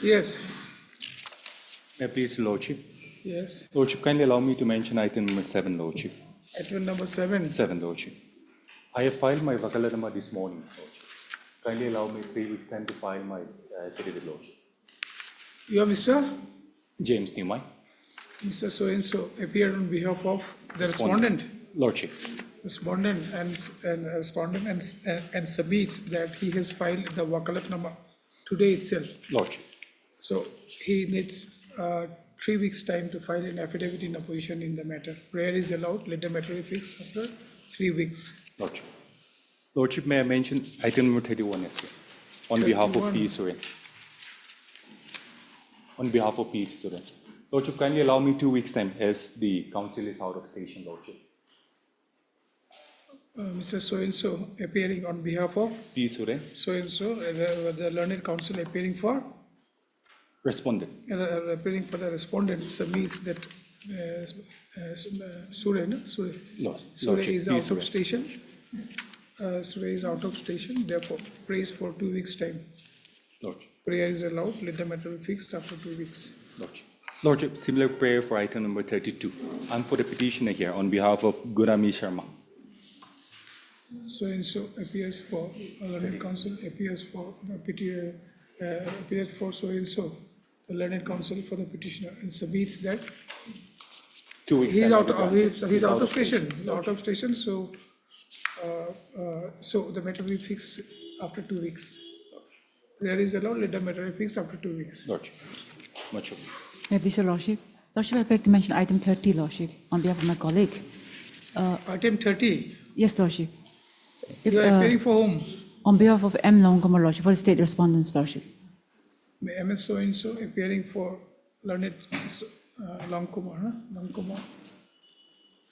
Yes. May I please, Lordship? Yes. Lordship, kindly allow me to mention item number 7, Lordship. Item number 7. 7, Lordship. I have filed my Vakalanama this morning, Lordship. Kindly allow me 3 weeks' time to file my affidavit, Lordship. You are Mr. James Newman. Mr. So-and-so appeared on behalf of the respondent. Lordship. Respondent and submits that he has filed the Vakalatnama today itself. Lordship. So he needs 3 weeks' time to file an affidavit in opposition in the matter. Prayer is allowed. Let the matter be fixed after 3 weeks. Lordship. Lordship, may I mention item number 31 as well, on behalf of P. Suren. On behalf of P. Suren. Lordship, kindly allow me 2 weeks' time as the council is out of station, Lordship. Mr. So-and-so appearing on behalf of P. Suren. so-and-so, the learned counsel appearing for Respondent. appearing for the respondent submits that Sure is out of station. Sure is out of station. Therefore, prays for 2 weeks' time. Lordship. Prayer is allowed. Let the matter be fixed after 2 weeks. Lordship. Lordship, similar prayer for item number 32. I'm for the petitioner here on behalf of Gurami Sharma. So-and-so appears for learned counsel, appears for the petitioner, appears for so-and-so, the learned counsel for the petitioner, and submits that 2 weeks. he's out of station. He's out of station. So, so the matter will be fixed after 2 weeks. Prayer is allowed. Let the matter be fixed after 2 weeks. Lordship. Much obliged. May I please, Your Lordship? Lordship, I beg to mention item 30, Lordship, on behalf of my colleague. Item 30. Yes, Lordship. You are appearing for whom? On behalf of M. Longkumar, Lordship, for the state respondents, Lordship. MS so-and-so appearing for learned Longkumar,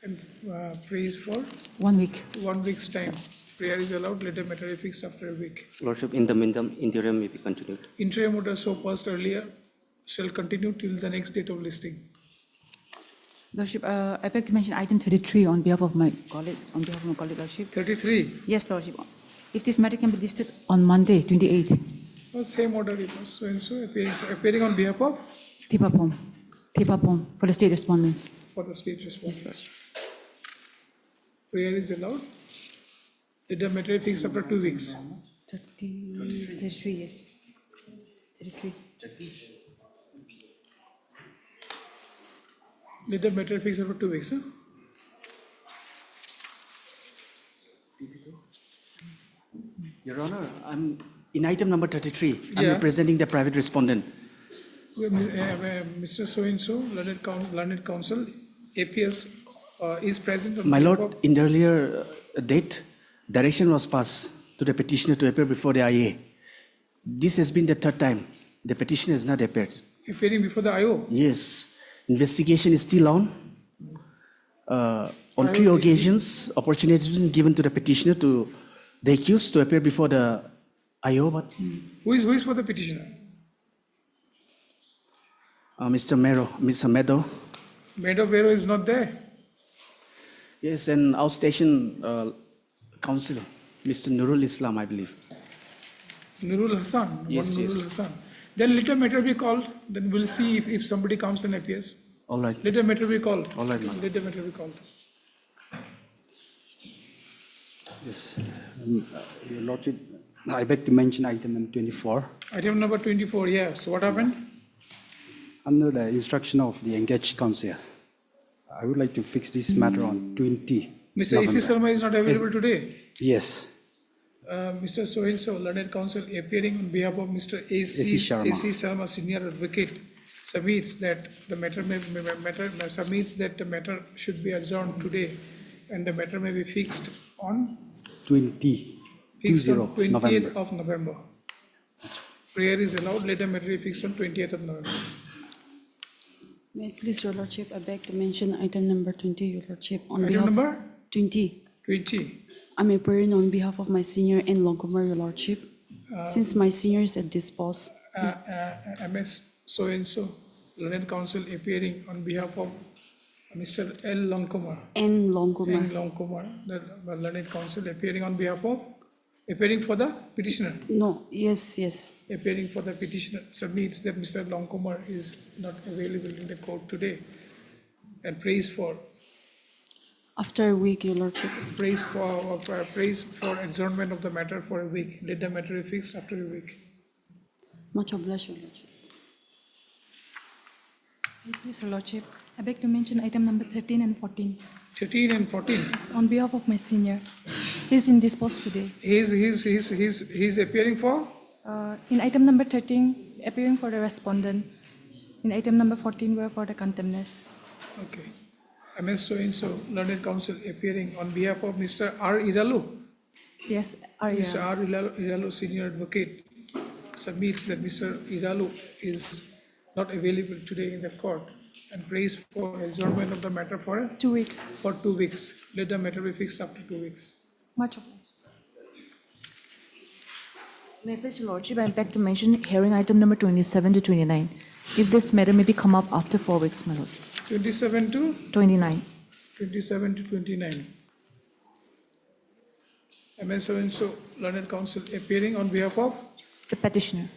and prays for 1 week. 1 week's time. Prayer is allowed. Let the matter be fixed after a week. Lordship, in the meantime, interim may be continued. Interim order so passed earlier shall continue till the next date of listing. Lordship, I beg to mention item 33 on behalf of my colleague, Lordship. 33. Yes, Lordship. If this matter can be listed on Monday, 28th. Oh, same order it was. So-and-so appearing on behalf of Tipapom, for the state respondents. for the state response. Yes, Prayer is allowed. Let the matter be fixed after 2 weeks. 33, yes. 33. Let the matter be fixed after 2 weeks. Huh? Your Honor, I'm in item number 33. I'm Yeah. representing the private respondent. Mr. So-and-so, learned counsel, APS is present. On My behalf Lord, of- in the earlier date, direction was passed to the petitioner to appear before the IA. This has been the third time. The petitioner has not appeared. appearing before the IO. Yes, investigation is still on. On 3 occasions, opportunities given to the petitioner to the accused to appear before the IO, but Who is for the petitioner? Mr. Meadow. Meadow Vero is not there. Yes, and outstation counsel, Mr. Nurul Islam, I believe. Nurul Hassan. Yes, Nurul yes. Hassan. Then let the matter be called. Then we'll see if somebody comes and appears. All right. Let the matter be called. All right, ma'am. Let the matter be called. Yes. Your Lordship, I beg to mention item number 24. Item number 24, yeah. So what happened? Under the instruction of the engaged counsel, I would like to fix this matter on 20. Mr. A.C. Sharma is not available today. Yes. Mr. So-and-so, learned counsel appearing on behalf of Mr. A.C. Sharma, senior advocate, submits that the matter should be adjourned today, and the matter may be fixed on 20th November. November. of November. Prayer is allowed. Let the matter be fixed on 20th of November. May I please, Your Lordship, I beg to mention item number 20, Your Lordship. On Item behalf number 20. 20. I'm appearing on behalf of my senior and Longkumar, Your Lordship. Since my senior is at this post, MS so-and-so, learned counsel appearing on behalf of Mr. L. Longkumar. and Longkumar. Longkumar, the learned counsel appearing on behalf of Appearing for the petitioner. No, yes, yes. Appearing for the petitioner submits that Mr. Longkumar is not available in the court today and prays for After a week, Your Lordship. prays for adjournment of the matter for a week. Let the matter be fixed after a week. Much obliged, Your Lordship. Please, Your Lordship, I beg to mention item number 13 and 14. 13 and 14. It's on behalf of my senior. He's in this post today. He's appearing for? In item number 13, appearing for the respondent. In item number 14, we're for the contemners. Okay. MS so-and-so, learned counsel appearing on behalf of Mr. R. Iralu. Yes, Arya. Mr. R. Iralu, senior advocate, submits that Mr. Iralu is not available today in the court and prays for adjournment of the matter for 2 weeks. 2 weeks. Let the matter be fixed after 2 weeks. Much obliged. May I please, Your Lordship, I beg to mention hearing item number 27 to 29. If this matter may be come up after 4 weeks, my lord. 27 to 29. 27 to 29. MS so-and-so, learned counsel appearing on behalf of, The petitioner.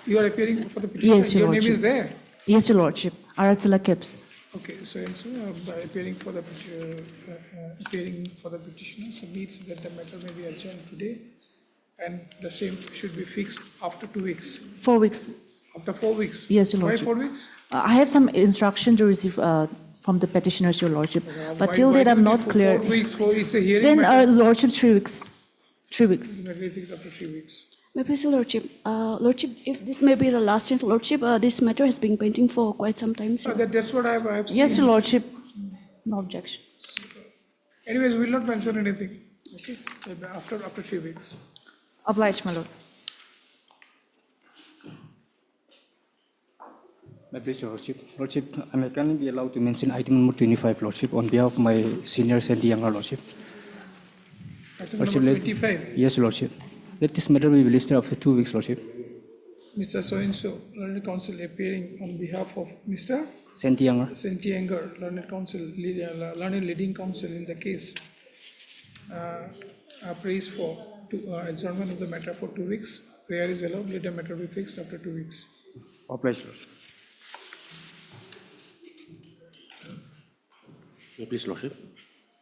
you are appearing for the petitioner? Yes, Your Your name is Lordship. there? Yes, Your Lordship. Aratsala Kips. Okay, so-and-so appearing for the petitioner submits that the matter may be adjourned today and the same should be fixed after 2 weeks. 4 weeks. After 4 weeks? Yes, Your Why Lordship. 4 weeks? I have some instruction to receive from the petitioners, Your Lordship. But till Why date, do I'm you not need for clear. 4 weeks, it's a hearing Then, matter. Lordship, 3 weeks. 3 weeks. The matter is fixed after 3 weeks. May I please, Your Lordship, Lordship, if this may be the last chance, Lordship, this matter has been pending for quite some time, sir. That's what I've seen. Yes, Your Lordship. No objection. Anyways, we'll not mention anything. Okay, after 3 weeks. Obliged, my lord. My please, Your Lordship. Lordship, I may kindly be allowed to mention item number 25, Lordship, on behalf of my seniors and the younger Lordship. Item Lordship, number let- 25. Yes, Lordship. Let this matter be listed after 2 weeks, Lordship. Mr. So-and-so, learned counsel appearing on behalf of Mr. Senti younger. Sentianger, learned counsel, learned leading counsel in the case, prays for adjournment of the matter for 2 weeks. Prayer is allowed. Let the matter be fixed after 2 weeks. Obliged, Lordship. Please, Lordship.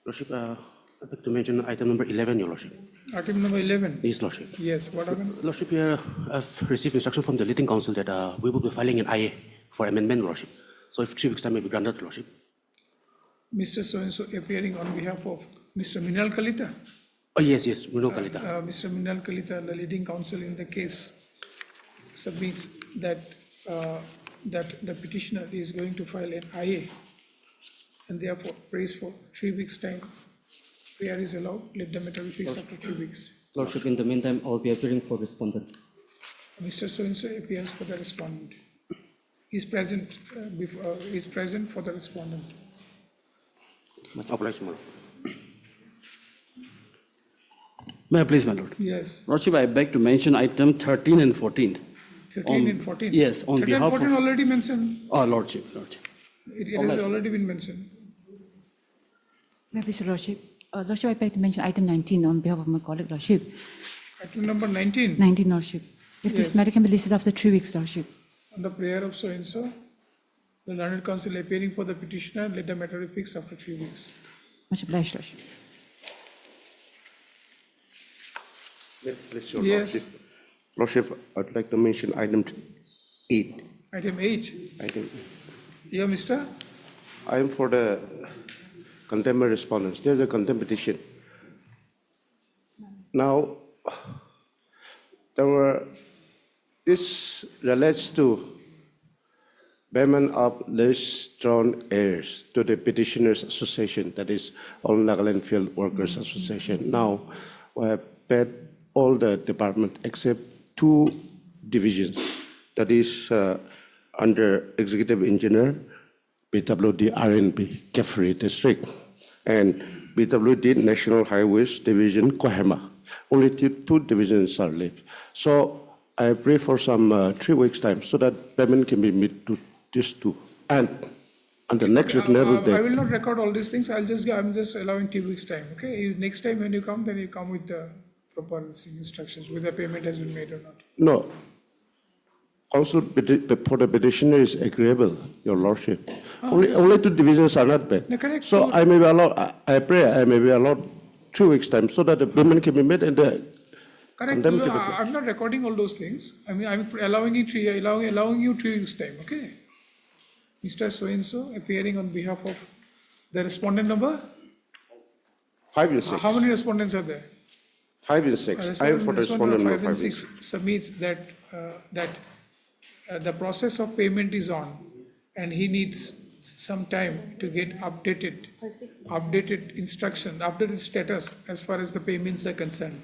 Lordship, I'd like to mention item number 11, Your Lordship. Item number 11. Yes, Lordship. Yes, what happened? Lordship, here I've received instruction from the leading counsel that we will be filing an IA for amendment, Lordship. So if 3 weeks time may be granted, Lordship. Mr. So-and-so appearing on behalf of Mr. Minal Kalita. Oh, yes, we know Kalita. Mr. Minal Kalita, the leading counsel in the case, submits that the petitioner is going to file an IA and therefore prays for 3 weeks' time. Prayer is allowed. Let the matter be fixed after 3 weeks. Lordship, in the meantime, I'll be appearing for respondent. Mr. So-and-so appears for the respondent. Is present is present for the respondent. Much obliged, my lord. May I please, my lord? Yes, Lordship, I beg to mention item 13 and 14. 13 and 14. Yes, on 13 behalf and 14 of- already mentioned. Oh, Lordship. It has already been mentioned. May I please, Your Lordship? Lordship, I beg to mention item 19 on behalf of my colleague, Lordship. Item number 19. 19, Lordship. If Yes. this matter can be listed after 3 weeks, Lordship. On the prayer of so-and-so, the learned counsel appearing for the petitioner, let the matter be fixed after 3 weeks. Much obliged, Lordship. Please, Your Yes. Lordship. Lordship, I'd like to mention item 8. Item 8. Item, Yeah, Mr. I am for the contemporary respondents. There's a contempt petition. Now, this relates to payment of less drawn heirs to the petitioners association, that is all Nagaland Field Workers Association. Now, we have paid all the department except 2 divisions, that is under executive engineer, BWD RNB, Kefri District, and BWD National Highways Division, Kohima. Only 2 divisions are left. So I pray for some 3 weeks' time so that payment can be made to these 2. And on the next reasonable I date. will not record all these things. I'm just allowing 2 weeks' time. Okay. Next time when you come, then you come with the proper instructions, whether payment has been made or not. No. Counsel for the petitioner is agreeable, Your Lordship. Only two divisions are not paid. No, correct. So I may be allowed, I pray I may be allowed 3 weeks' time so that the payment can be made in the Correct. condemned No, capital. I'm not recording all those things. I mean, I'm allowing you 3 weeks time, okay? Mr. So-and-so appearing on behalf of the respondent number? 5 and 6. How many respondents are there? 5 and 6. I am for the respondent number 5 and 6. Submits that, the process of payment is on and he needs some time to get updated instruction, updated status as far as the payments are concerned.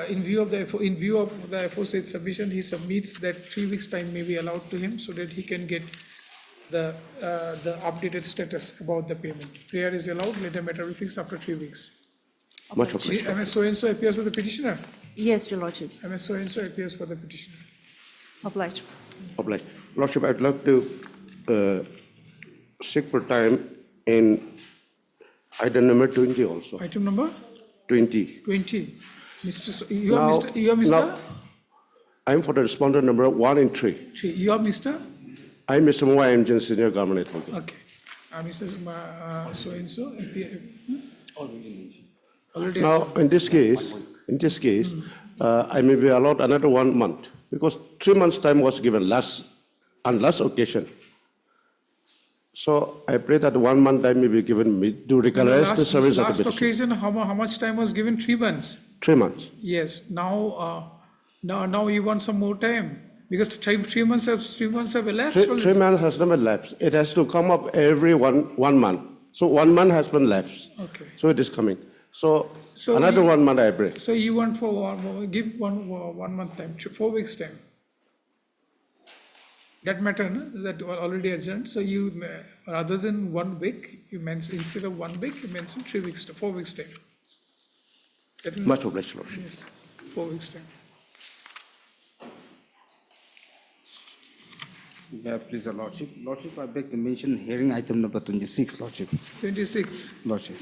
In view of the aforesaid submission, he submits that 3 weeks time may be allowed to him so that he can get the updated status about the payment. Prayer is allowed, let a matter be fixed after 3 weeks. Much appreciated. MS so-and-so appears for the petitioner. Yes, Your Lordship. MS so-and-so appears for the petitioner. Obliged. Obliged. Lordship, I'd like to seek for time in item number 20 also. Item number 20. 20. You are Mr. Now, I'm for the respondent number 1 and 3. 3. You are Mr. I'm Mr. Moa, I'm Jen Senior Government Advocate. Okay. Mrs. So-and-so appear. Already Now, answered. in this case, I may be allowed another 1 month because 3 months' time was given on last occasion. So I pray that 1 month time may be given me to regularize the service of the Last petition. occasion, how much time was given? 3 months. 3 months. Yes. Now you want some more time because 3 months have elapsed. 3 months has not been lapsed. It has to come up every one month. So 1 month has been lapsed. Okay. So it is coming. So So another you- 1 month I pray. So you want for give one month time, 4 weeks time. That matter, no? That already adjourned. So you, rather than 1 week, you mention, instead of 1 week, you mention 3 weeks, 4 weeks time. That will- Much obliged, Lordship. Yes, 4 weeks time. Yeah, please, Your Lordship. Lordship, I beg to mention hearing item number 26, Lordship. 26, Lordship.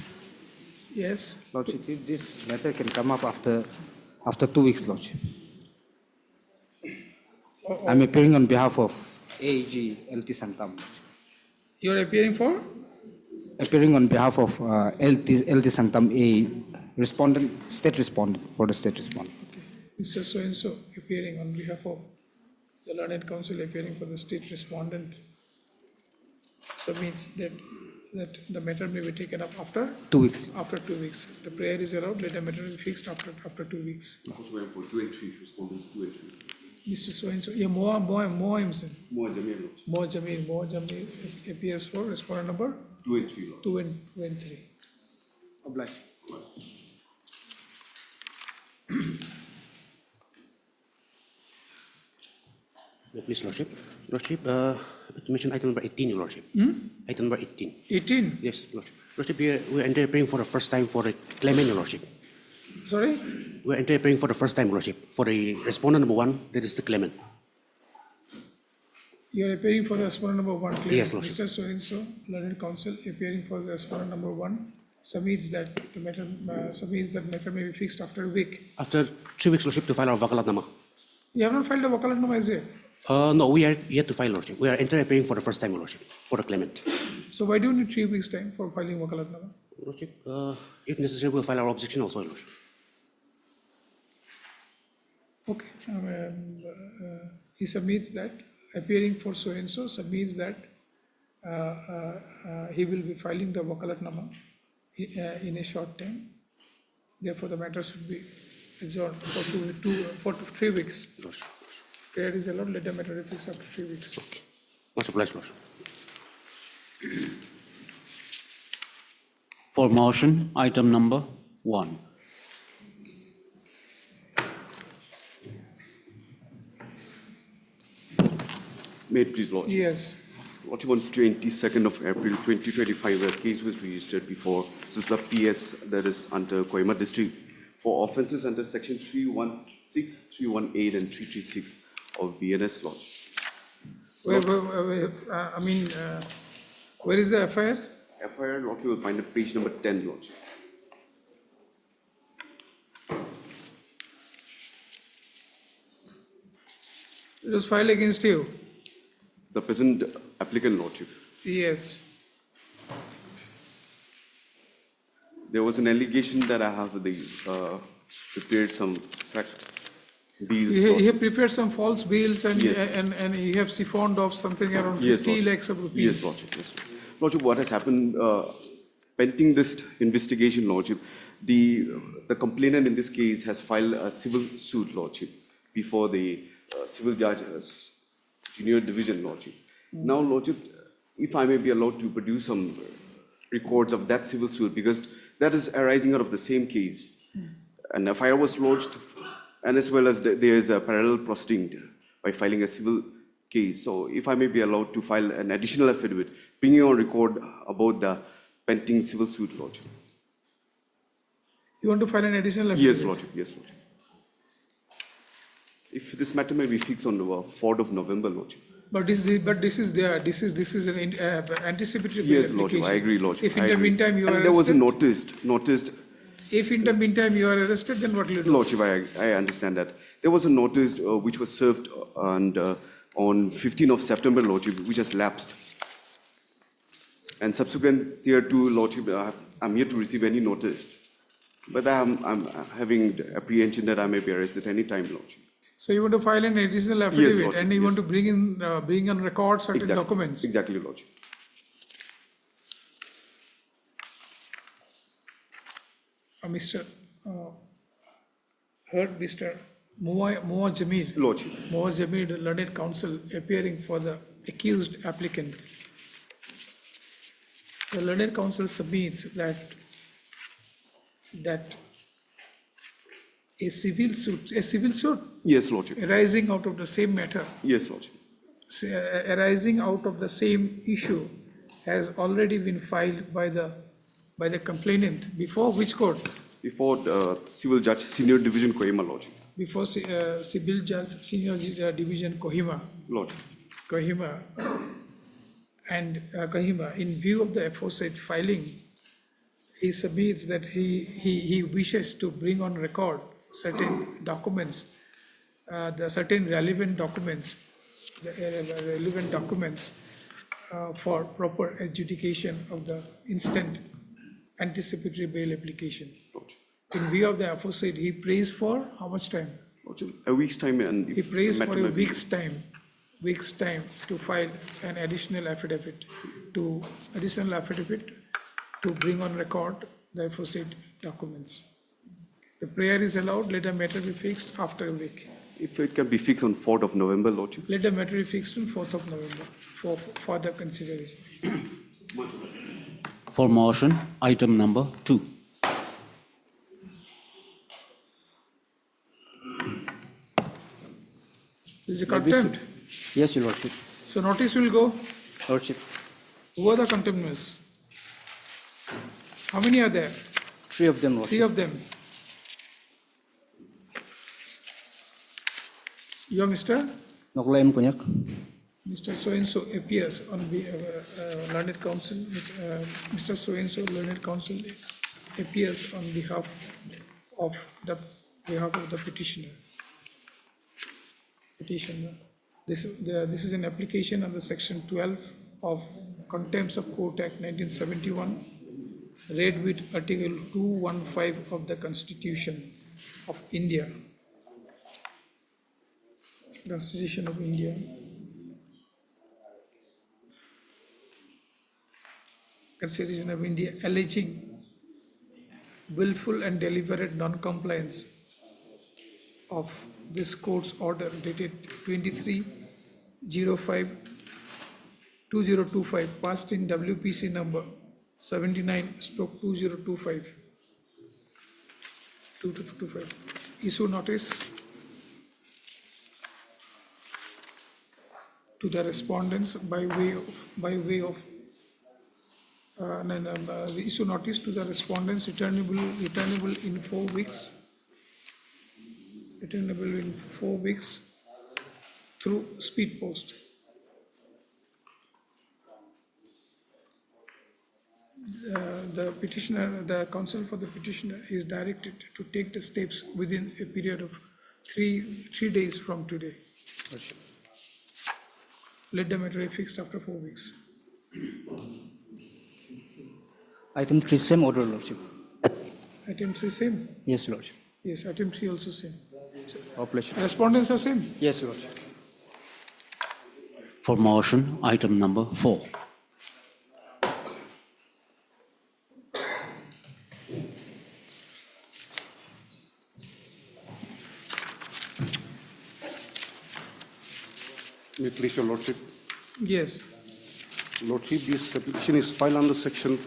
yes. Lordship, if this matter can come up after 2 weeks, Lordship. I'm appearing on behalf of AG LT Santam. You're appearing for? Appearing on behalf of LT Santam A, respondent, state respondent, for the state respondent. Okay. Mr. So-and-so appearing on behalf of the learned counsel appearing for the state respondent submits that the matter may be taken up after? 2 weeks. After 2 weeks. The prayer is allowed, let the matter be fixed after 2 weeks. For 2 and 3, respondents 2 and 3. Mr. So-and-so, yeah, Moa Imson. More Jamil, Moa Jamil appears for respondent number 2 and 3, Lord. 2 and 3. Obliged. Please, Lordship. Lordship, to mention item number 18, Your Lordship. Item number 18. 18, Yes, Lordship. Lordship, we're interpreting for the first time for the claimant, Your Lordship. sorry? We're interpreting for the first time, Lordship. For the respondent number 1, that is the claimant. You are appearing for the respondent number 1, clear? Yes, Lordship. Mr. So-and-so, learned counsel appearing for the respondent number 1, submits that the matter, matter may be fixed after a week. After 3 weeks, Lordship, to file our vakalatnama. You have not filed a wakalatnama as yet. No, we are yet to file, Lordship. We are interpreting for the first time, Lordship, for the claimant. So why do you need 3 weeks time for filing wakalatnama? Lordship, if necessary, we'll file our objection also, Lordship. Okay. He submits that, appearing for so-and-so, submits that he will be filing the wakalatnama in a short time. Therefore, the matter should be adjourned for 3 weeks. Lordship. Prayer is allowed, let the matter be fixed after 3 weeks. Much obliged, Lordship. For motion, item number 1. May it please, Lord. Yes. Lordship, on 22nd of April 2025, a case was registered before Susla PS, that is under Kohima district, for offences under section 316, 318 and 336 of BNS law. Where is the FIR? FIR, Lordship, will find at page number 10, Lordship. It was filed against you? The present applicant, Lordship. Yes. There was an allegation that I have prepared some bills. You have prepared some false bills and, Yes. and you have siphoned off something around 50 Yes, Lordship. lakhs of rupees. Yes, Lordship. Yes, Lordship. Lordship, what has happened, pending this investigation, Lordship, the complainant in this case has filed a civil suit, Lordship, before the civil judge, junior division, Lordship. Now, Lordship, if I may be allowed to produce some records of that civil suit, because that is arising out of the same case. And a FIR was lodged, and as well as there is a parallel proceeding by filing a civil case. So if I may be allowed to file an additional affidavit, bringing on record about the pending civil suit, Lordship. You want to file an additional affidavit? Yes, Lordship. Yes, Lordship. If this matter may be fixed on the 4th of November, Lordship. But this is there. This is an anticipatory bail Yes, application. Lordship. I agree, Lordship. If in the meantime you are and there was a arrested, noticed. if in the meantime you are arrested, then what will you do? Lordship, I understand that. There was a notice which was served on 15th of September, Lordship, which has lapsed. And subsequent thereto, Lordship, I'm yet to receive any notice. But I'm having the apprehension that I may be arrested any time, Lordship. So you want to file an additional affidavit, Lordship, and you want to bring on record certain documents. Exactly, Lordship. Mr. Heard Mr. Moa Jamir. Lordship. Moa Jamir, the learned counsel, appearing for the accused applicant. The learned counsel submits that a civil suit Yes, Lordship. arising out of the same matter, Yes, Lordship. arising out of the same issue, has already been filed by the complainant before which court? Before the civil judge, senior division, Kohima, Lordship. Before civil judge, senior division, Kohima. Lordship. Kohima. And Kohima, in view of the aforesaid filing, he submits that he wishes to bring on record certain documents, the certain relevant documents, for proper adjudication of the instant anticipatory bail application. In view of the aforesaid, he prays for how much time? A week's time, and He prays for a week's time to file an additional affidavit to bring on record the aforesaid documents. The prayer is allowed, let the matter be fixed after a week. If it can be fixed on 4th of November, Lordship. Let the matter be fixed on 4th of November for further consideration. For motion, item number 2. This is a contempt. Yes, Your Lordship. So notice will go. Lordship, Who are the contemptors? How many are there? 3 of them, Lordship. 3 of them. You are Mr. Naglayan Kunyak. Mr. So-and-so appears on learned counsel. Mr. So-and-so learned counsel appears on behalf of the petitioner. This is an application under Section 12 of Contempts of Court Act 1971, read with Article 215 of the Constitution of India. Constitution of India. Constitution of India alleging willful and deliberate non-compliance of this court's order dated 23/05/2025, passed in WPC number 79/2025. Issue notice to the respondents by way of issue notice to the respondents returnable in 4 weeks. Returnable in 4 weeks through speed post. The counsel for the petitioner is directed to take the steps within a period of three days from today. Let the matter be fixed after 4 weeks. Item 3, same order, Lordship. Item 3 same? Yes, Lordship. Yes, item 3 also same. Our pleasure. Respondents are same? Yes, Lordship. For motion, item number 4. May it please your Lordship. Yes. Lordship, this application is filed under section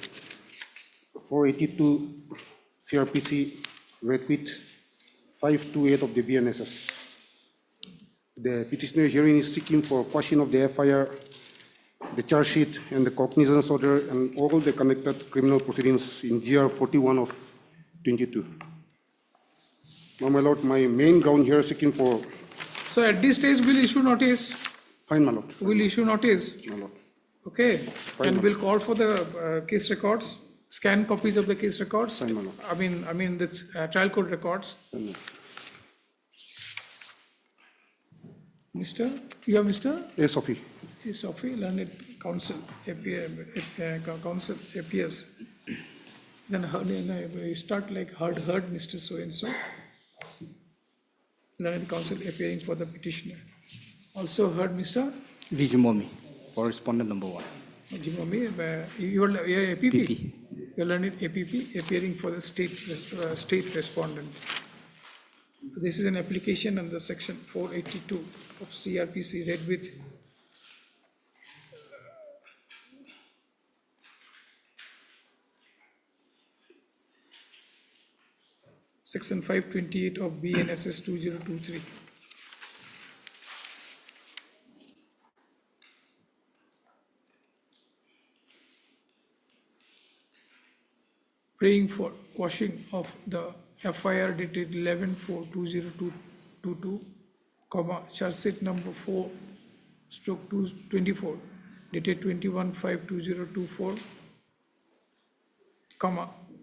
482 CRPC, repeat 528 of the BNSS. The petitioner herein is seeking for quashing of the FIR, the charge sheet, and the cognizance order, and all the connected criminal proceedings in GR 41 of 22. Now, my Lord, my main ground here is seeking for. So at this stage, we'll issue notice. Fine, my Lord. We'll issue notice. My Lord. Okay. Fine, And my we'll call for the case records, scan copies of the case records. Fine, my Lord. I mean, that's trial court records. Fine, my Lord. Mr. You are Mr. Yes, Sophie. Yes, Sophie, learned counsel appears. Then you start like heard, Mr. So-and-so. Learned counsel appearing for the petitioner. Also heard Mr. Vijumomi, for respondent number 1. Jimomi, you are APP. PP. You learned APP appearing for the state respondent. This is an application under section 482 of CRPC read with section 528 of BNSS 2023. Praying for quashing of the FIR dated 11/4/2022, charge sheet number 4/24 dated 21/5/2024,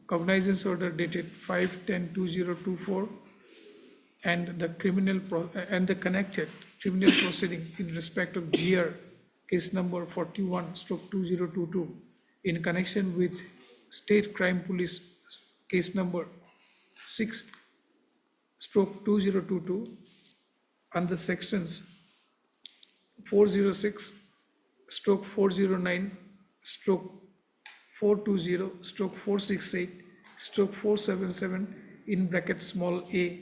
cognizance order dated 5/10/2024, and the connected criminal proceeding in respect of GR case number 41/2022 in connection with State Crime Police case number 6/2022 under sections 406/420/420/468/477 in bracket small a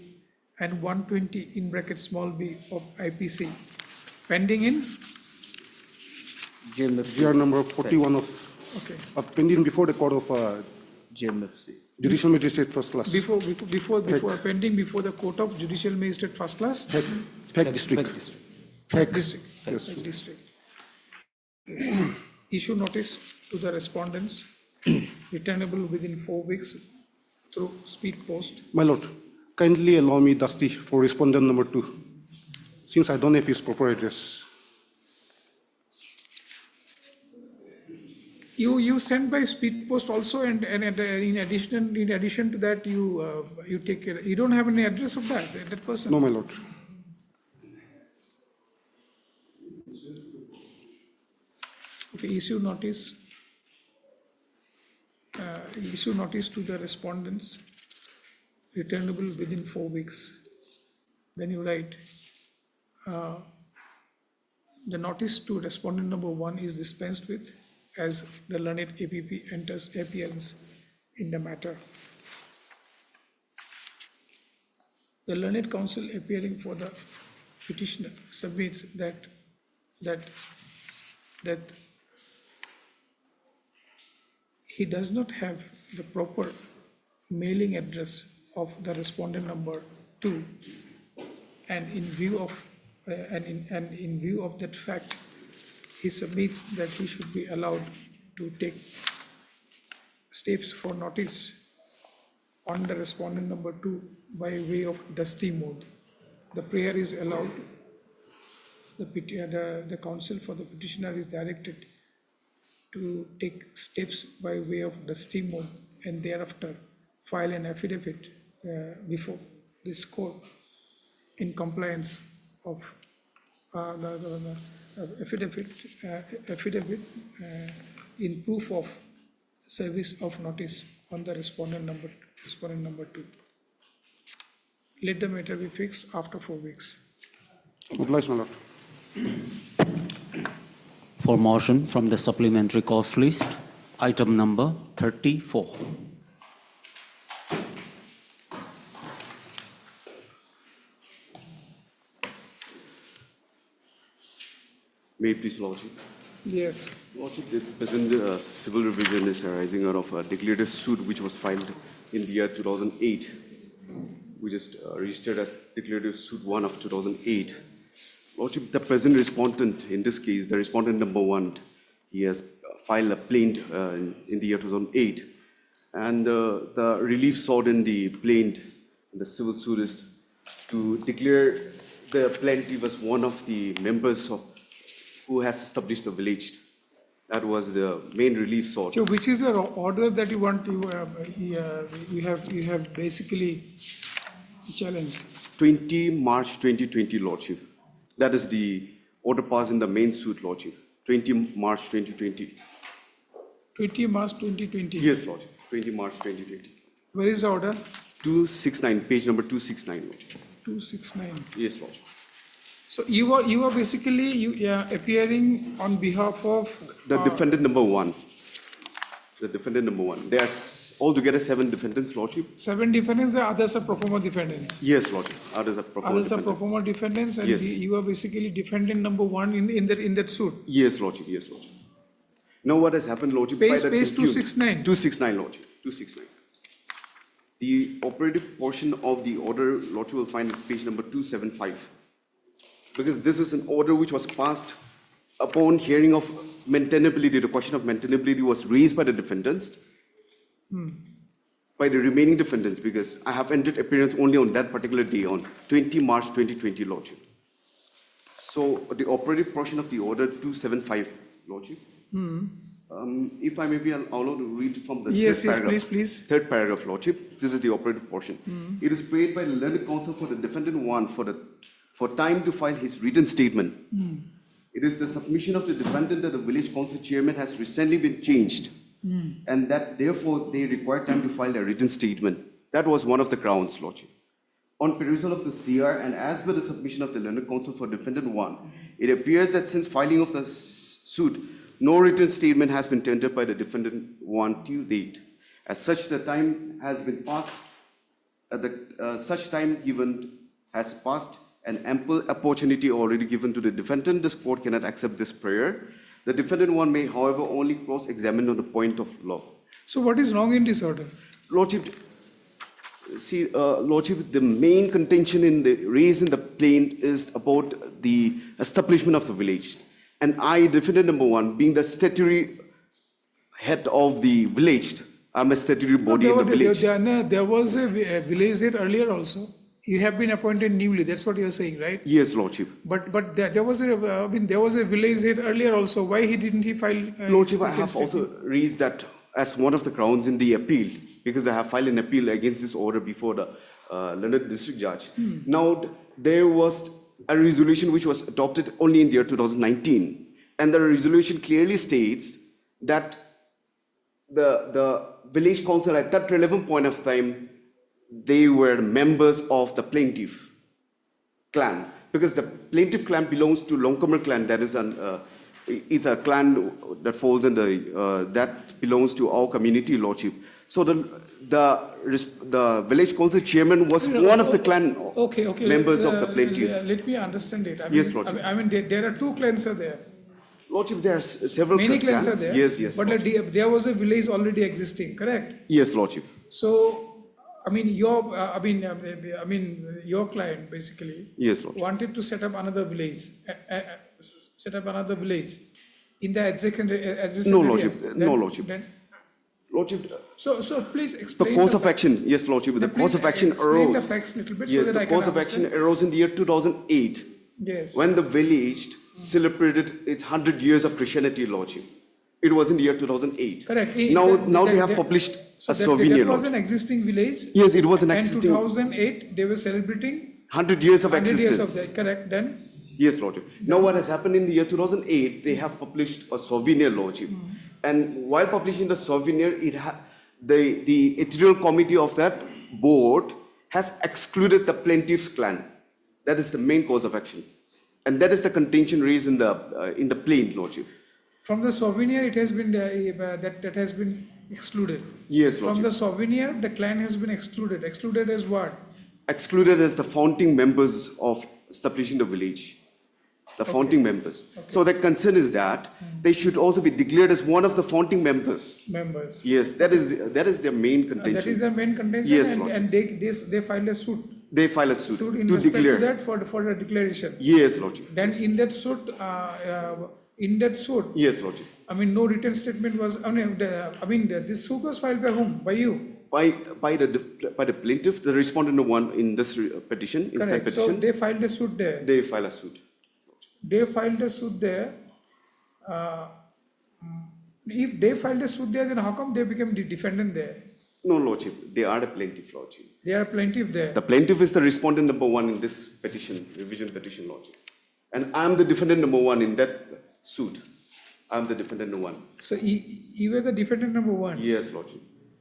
and 120 in bracket small b of IPC pending in GR number 41 of okay pending before the court of GMFC. Judicial Magistrate First Class. before pending before the court of judicial magistrate first class Peg District. district. Yes. District. Yes. Issue notice to the respondents, returnable within 4 weeks through speed post. My Lord, kindly allow me, Dusty, for respondent number 2, since I don't have his proper address. You send by speed post also, and in addition to that, you take care. You don't have any address of that person. No, my Lord. Okay, issue notice to the respondents, returnable within 4 weeks. Then you write, the notice to respondent number 1 is dispensed with as the learned APP enters appearance in the matter. The learned counsel appearing for the petitioner submits that he does not have the proper mailing address of the respondent number 2, and in view of that fact, he submits that he should be allowed to take steps for notice on the respondent number 2 by way of dusty mode. The prayer is allowed. The counsel for the petitioner is directed to take steps by way of dusty mode and thereafter file an affidavit before this court in compliance of affidavit in proof of service of notice on the respondent number 2. Let the matter be fixed after 4 weeks. Obliged, my lord. For motion from the supplementary cost list, item number 34. May it please, Lordship. Yes. Lordship, the present civil revision is arising out of a declarative suit which was filed in the year 2008. We just registered as declarative suit 1 of 2008. Lordship, the present respondent, in this case, the respondent number 1, he has filed a plaint in the year 2008. And the relief sought in the plaint, the civil suit, is to declare the plaintiff as one of the members of who has established the village. That was the main relief sought. So which is the order that you want to, you have basically challenged? 20 March 2020, Lordship. That is the order passed in the main suit, Lordship. 20 March 2020. 20 March 2020? Yes, Lordship. 20 March 2020. Where is the order? 269, page number 269, Lordship. 269. Yes, Lordship. So you are basically appearing on behalf of The defendant number 1. The defendant number 1. There are altogether 7 defendants, Lordship. 7 defendants, the others are pro forma defendants. Yes, Lordship. Others are pro forma Others are defendants. pro forma defendants, and Yes. you are basically defendant number 1 in that suit. Yes, Lordship. Yes, Lordship. Now what has happened, Lordship? by Page the dispute- 269. 269, Lordship. 269. The operative portion of the order, Lordship, will find at page number 275. Because this is an order which was passed upon hearing of maintainability. The question of maintainability was raised by the defendants, by the remaining defendants, because I have entered appearance only on that particular day, on 20 March 2020, Lordship. So the operative portion of the order 275, Lordship. If I may be allowed to read from the Yes, third yes, paragraph. please. Third paragraph, Lordship. This is the operative portion. It is prayed by the learned counsel for the defendant 1 for time to file his written statement. It is the submission of the defendant that the village council chairman has recently been changed, and that therefore they require time to file a written statement. That was one of the grounds, Lordship. On perusal of the CR and as per the submission of the learned counsel for defendant 1, it appears that since filing of the suit, no written statement has been tendered by the defendant 1 till date. As such, the time has been passed, such time given has passed, and ample opportunity already given to the defendant. This court cannot accept this prayer. The defendant 1 may, however, only cross-examine on the point of law. So what is wrong in this order? Lordship, see, Lordship, the main contention raised in the plaint is about the establishment of the village. And I, defendant number 1, being the statutory head of the village, I'm a statutory body in the village. There was a village head earlier also. You have been appointed newly, that's what you're saying, right? Yes, Lordship. But there was a village head earlier also. Why didn't he file? Lordship, I have also raised that as one of the grounds in the appeal, because I have filed an appeal against this order before the London District Judge. Now, there was a resolution which was adopted only in the year 2019, and the resolution clearly states that the village council at that relevant point of time, they were members of the plaintiff clan, because the plaintiff clan belongs to Longkamer clan. That is it's a clan that falls under that belongs to our community, Lordship. So the village council chairman was one of the clan members of the plaintiff. Let me understand it. Yes, Lordship. I mean, there are 2 clans are there. Lordship, there are several Many clans are there. Yes, yes. But there was a village already existing, correct? Yes, Lordship. So, I mean, your client basically Yes, Lordship. wanted to set up another village, in the adjacent No, area. Lordship. No, Lordship. Lordship, So please explain the course of facts. action, yes, Lordship, the course of action Explain the arose. facts little bit Yes, so that I the can course of action understand. arose in the year 2008, Yes. when the village celebrated its 100 years of Christianity, Lordship. It was in the year 2008. Correct. Now they have published a souvenir, That was Lordship. an existing village. Yes, it was an And existing 2008, they were celebrating 100 years of 100 years of existence. that, correct, then? Yes, Lordship. Now what has happened in the year 2008, they have published a souvenir, Lordship. And while publishing the souvenir, the editorial committee of that board has excluded the plaintiff's clan. That is the main cause of action. And that is the contention raised in the plaint, Lordship. From the souvenir, it has been, that has been excluded. Yes, From Lordship. the souvenir, the clan has been excluded. Excluded as what? Excluded as the founding members of establishing the village. The founding members. So the concern is that they should also be declared as one of the founding members. Members. Yes, that is their main contention. That is the main contention, Yes, and they filed a suit. They file a suit In to respect declare. to that for the declaration. Yes, Lordship. Then in that suit, Yes, Lordship. I mean, no written statement was, this suit was filed by whom? By you? By the plaintiff, the respondent one in this petition, instant Correct. So petition, they filed a suit there. they file a suit. They filed a suit there. If they filed a suit there, then how come they became the defendant there? No, Lordship, they are the plaintiff, Lordship. They are plaintiff there. The plaintiff is the respondent number one in this petition, revision petition, Lordship. And I'm the defendant number one in that suit. I'm the defendant number one. So you were the defendant number one. Yes, Lordship.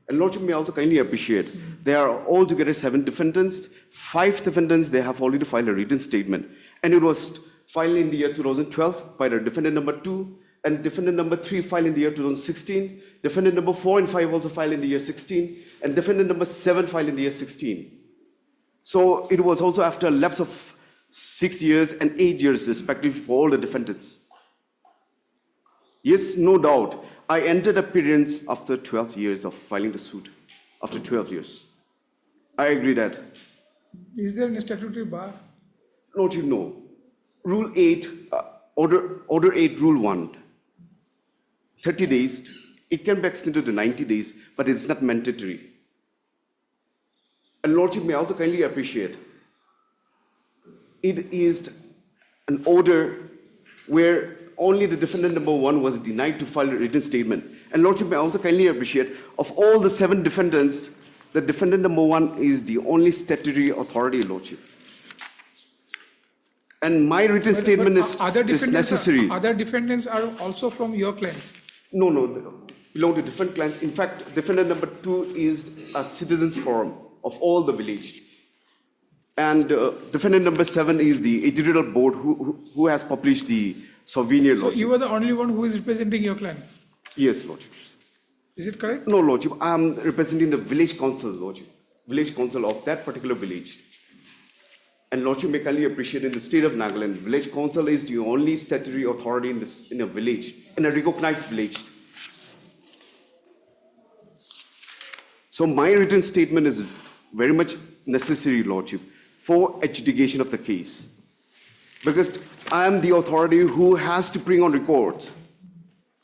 And Lordship may also kindly appreciate, there are altogether 7 defendants. 5 defendants, they have already filed a written statement. And it was filed in the year 2012 by the defendant number 2, and defendant number 3 filed in the year 2016. Defendant number 4 and 5 also filed in the year 16, and defendant number 7 filed in the year 16. So it was also after a lapse of 6 years and 8 years respectively for all the defendants. Yes, no doubt. I entered appearance after 12 years of filing the suit. After 12 years. I agree that. Is there a statutory bar? Lordship, no. Rule 8, Order 8, Rule 1. 30 days. It can be extended to 90 days, but it's not mandatory. And Lordship may also kindly appreciate, it is an order where only the defendant number 1 was denied to file a written statement. And Lordship may also kindly appreciate, of all the 7 defendants, the defendant number 1 is the only statutory authority, Lordship. And my written statement is necessary. Other defendants are also from your clan? No, they belong to different clans. In fact, defendant number 2 is a citizens forum of all the village. And defendant number 7 is the editorial board who has published the souvenir. So you are the only one who is representing your clan? Yes, Lordship. Is it correct? No, Lordship. I am representing the village council, Lordship. Village council of that particular village. And Lordship may kindly appreciate, in the state of Nagaland, village council is the only statutory authority in a village, in a recognized village. So my written statement is very much necessary, Lordship, for adjudication of the case. Because I am the authority who has to bring on records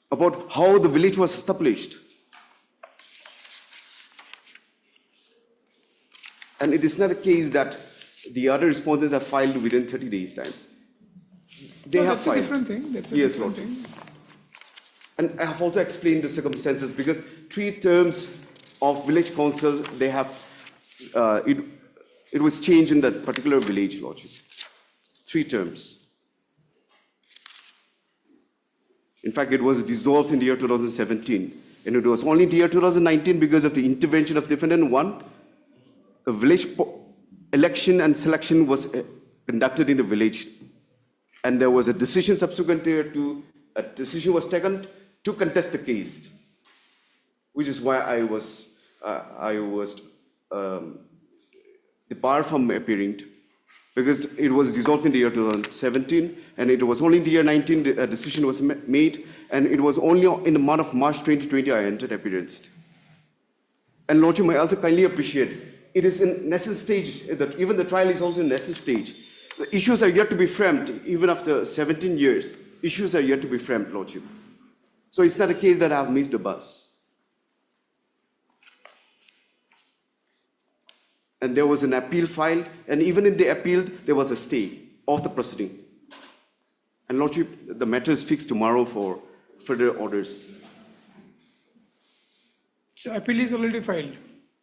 about how the village was established. And it is not a case that the other respondents have filed within 30 days' time. They have That's filed. a different thing. That's a Yes, different Lordship. thing. And I have also explained the circumstances, because 3 terms of village council, they have, it was changed in that particular village, Lordship. 3 terms. In fact, it was dissolved in the year 2017. And it was only in the year 2019, because of the intervention of defendant 1, the village election and selection was conducted in the village. And there was a decision subsequent to, a decision was taken to contest the case, which is why I was debarred from appearing, because it was dissolved in the year 2017, and it was only in the year 19 a decision was made, and it was only in the month of March 2020 I entered appearance. And Lordship, I also kindly appreciate, it is in nascent stage, that even the trial is also in nascent stage. The issues are yet to be framed, even after 17 years. Issues are yet to be framed, Lordship. So it's not a case that I've missed the bus. And there was an appeal filed, and even in the appeal, there was a stay of the proceeding. And Lordship, the matter is fixed tomorrow for further orders. So appeal is already filed?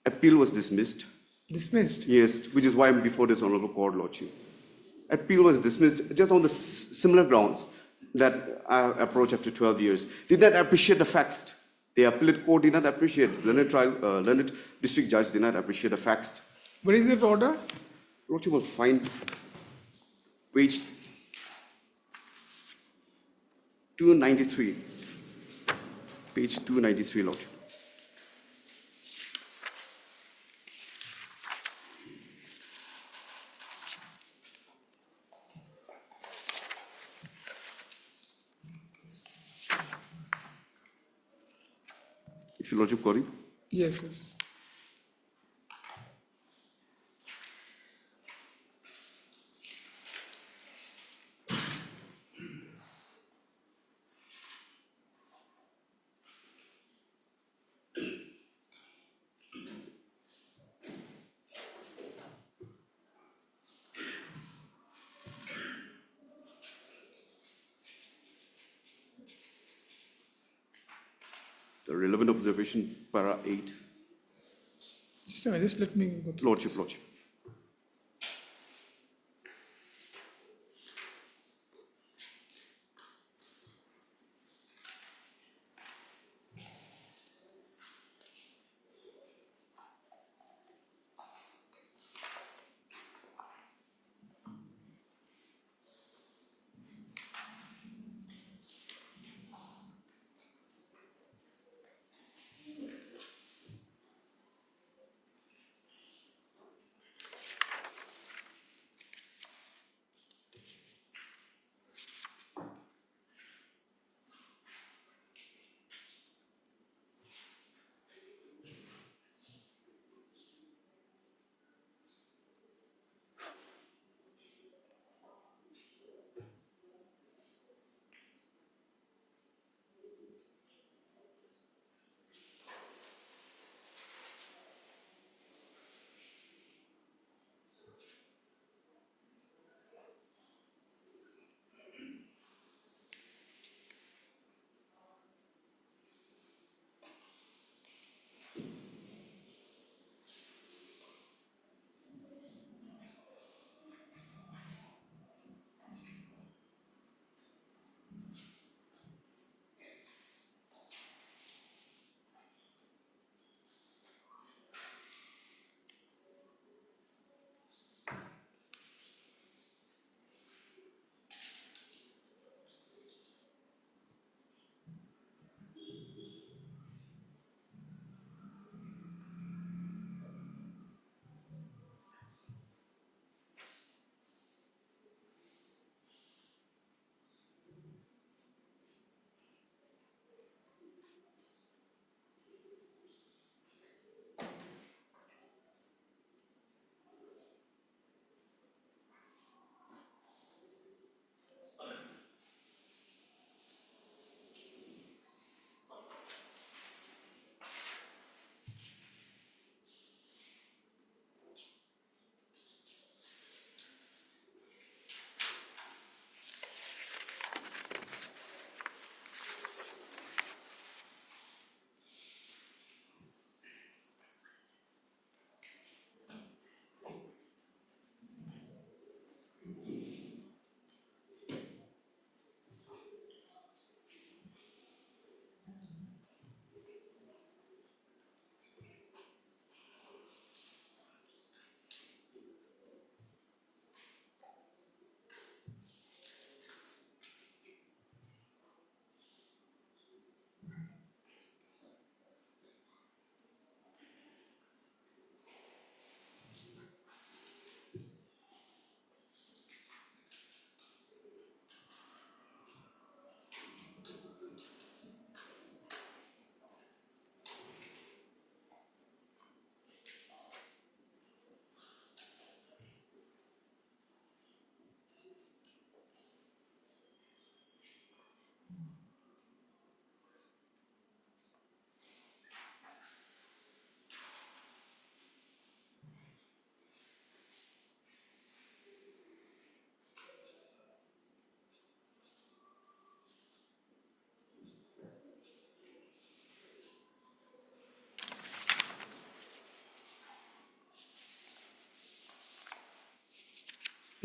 Appeal was dismissed. Dismissed? Yes, which is why I'm before this honorable court, Lordship. appeal was dismissed just on the similar grounds that approach after 12 years. Did not appreciate the facts. The appellate court did not appreciate, learned district judge did not appreciate the facts. What is that order? Lordship will find page 293. Page 293, Lordship. If your Lordship got it. Yes, yes. The relevant observation, para 8. Just a minute, just let me go through. Lordship.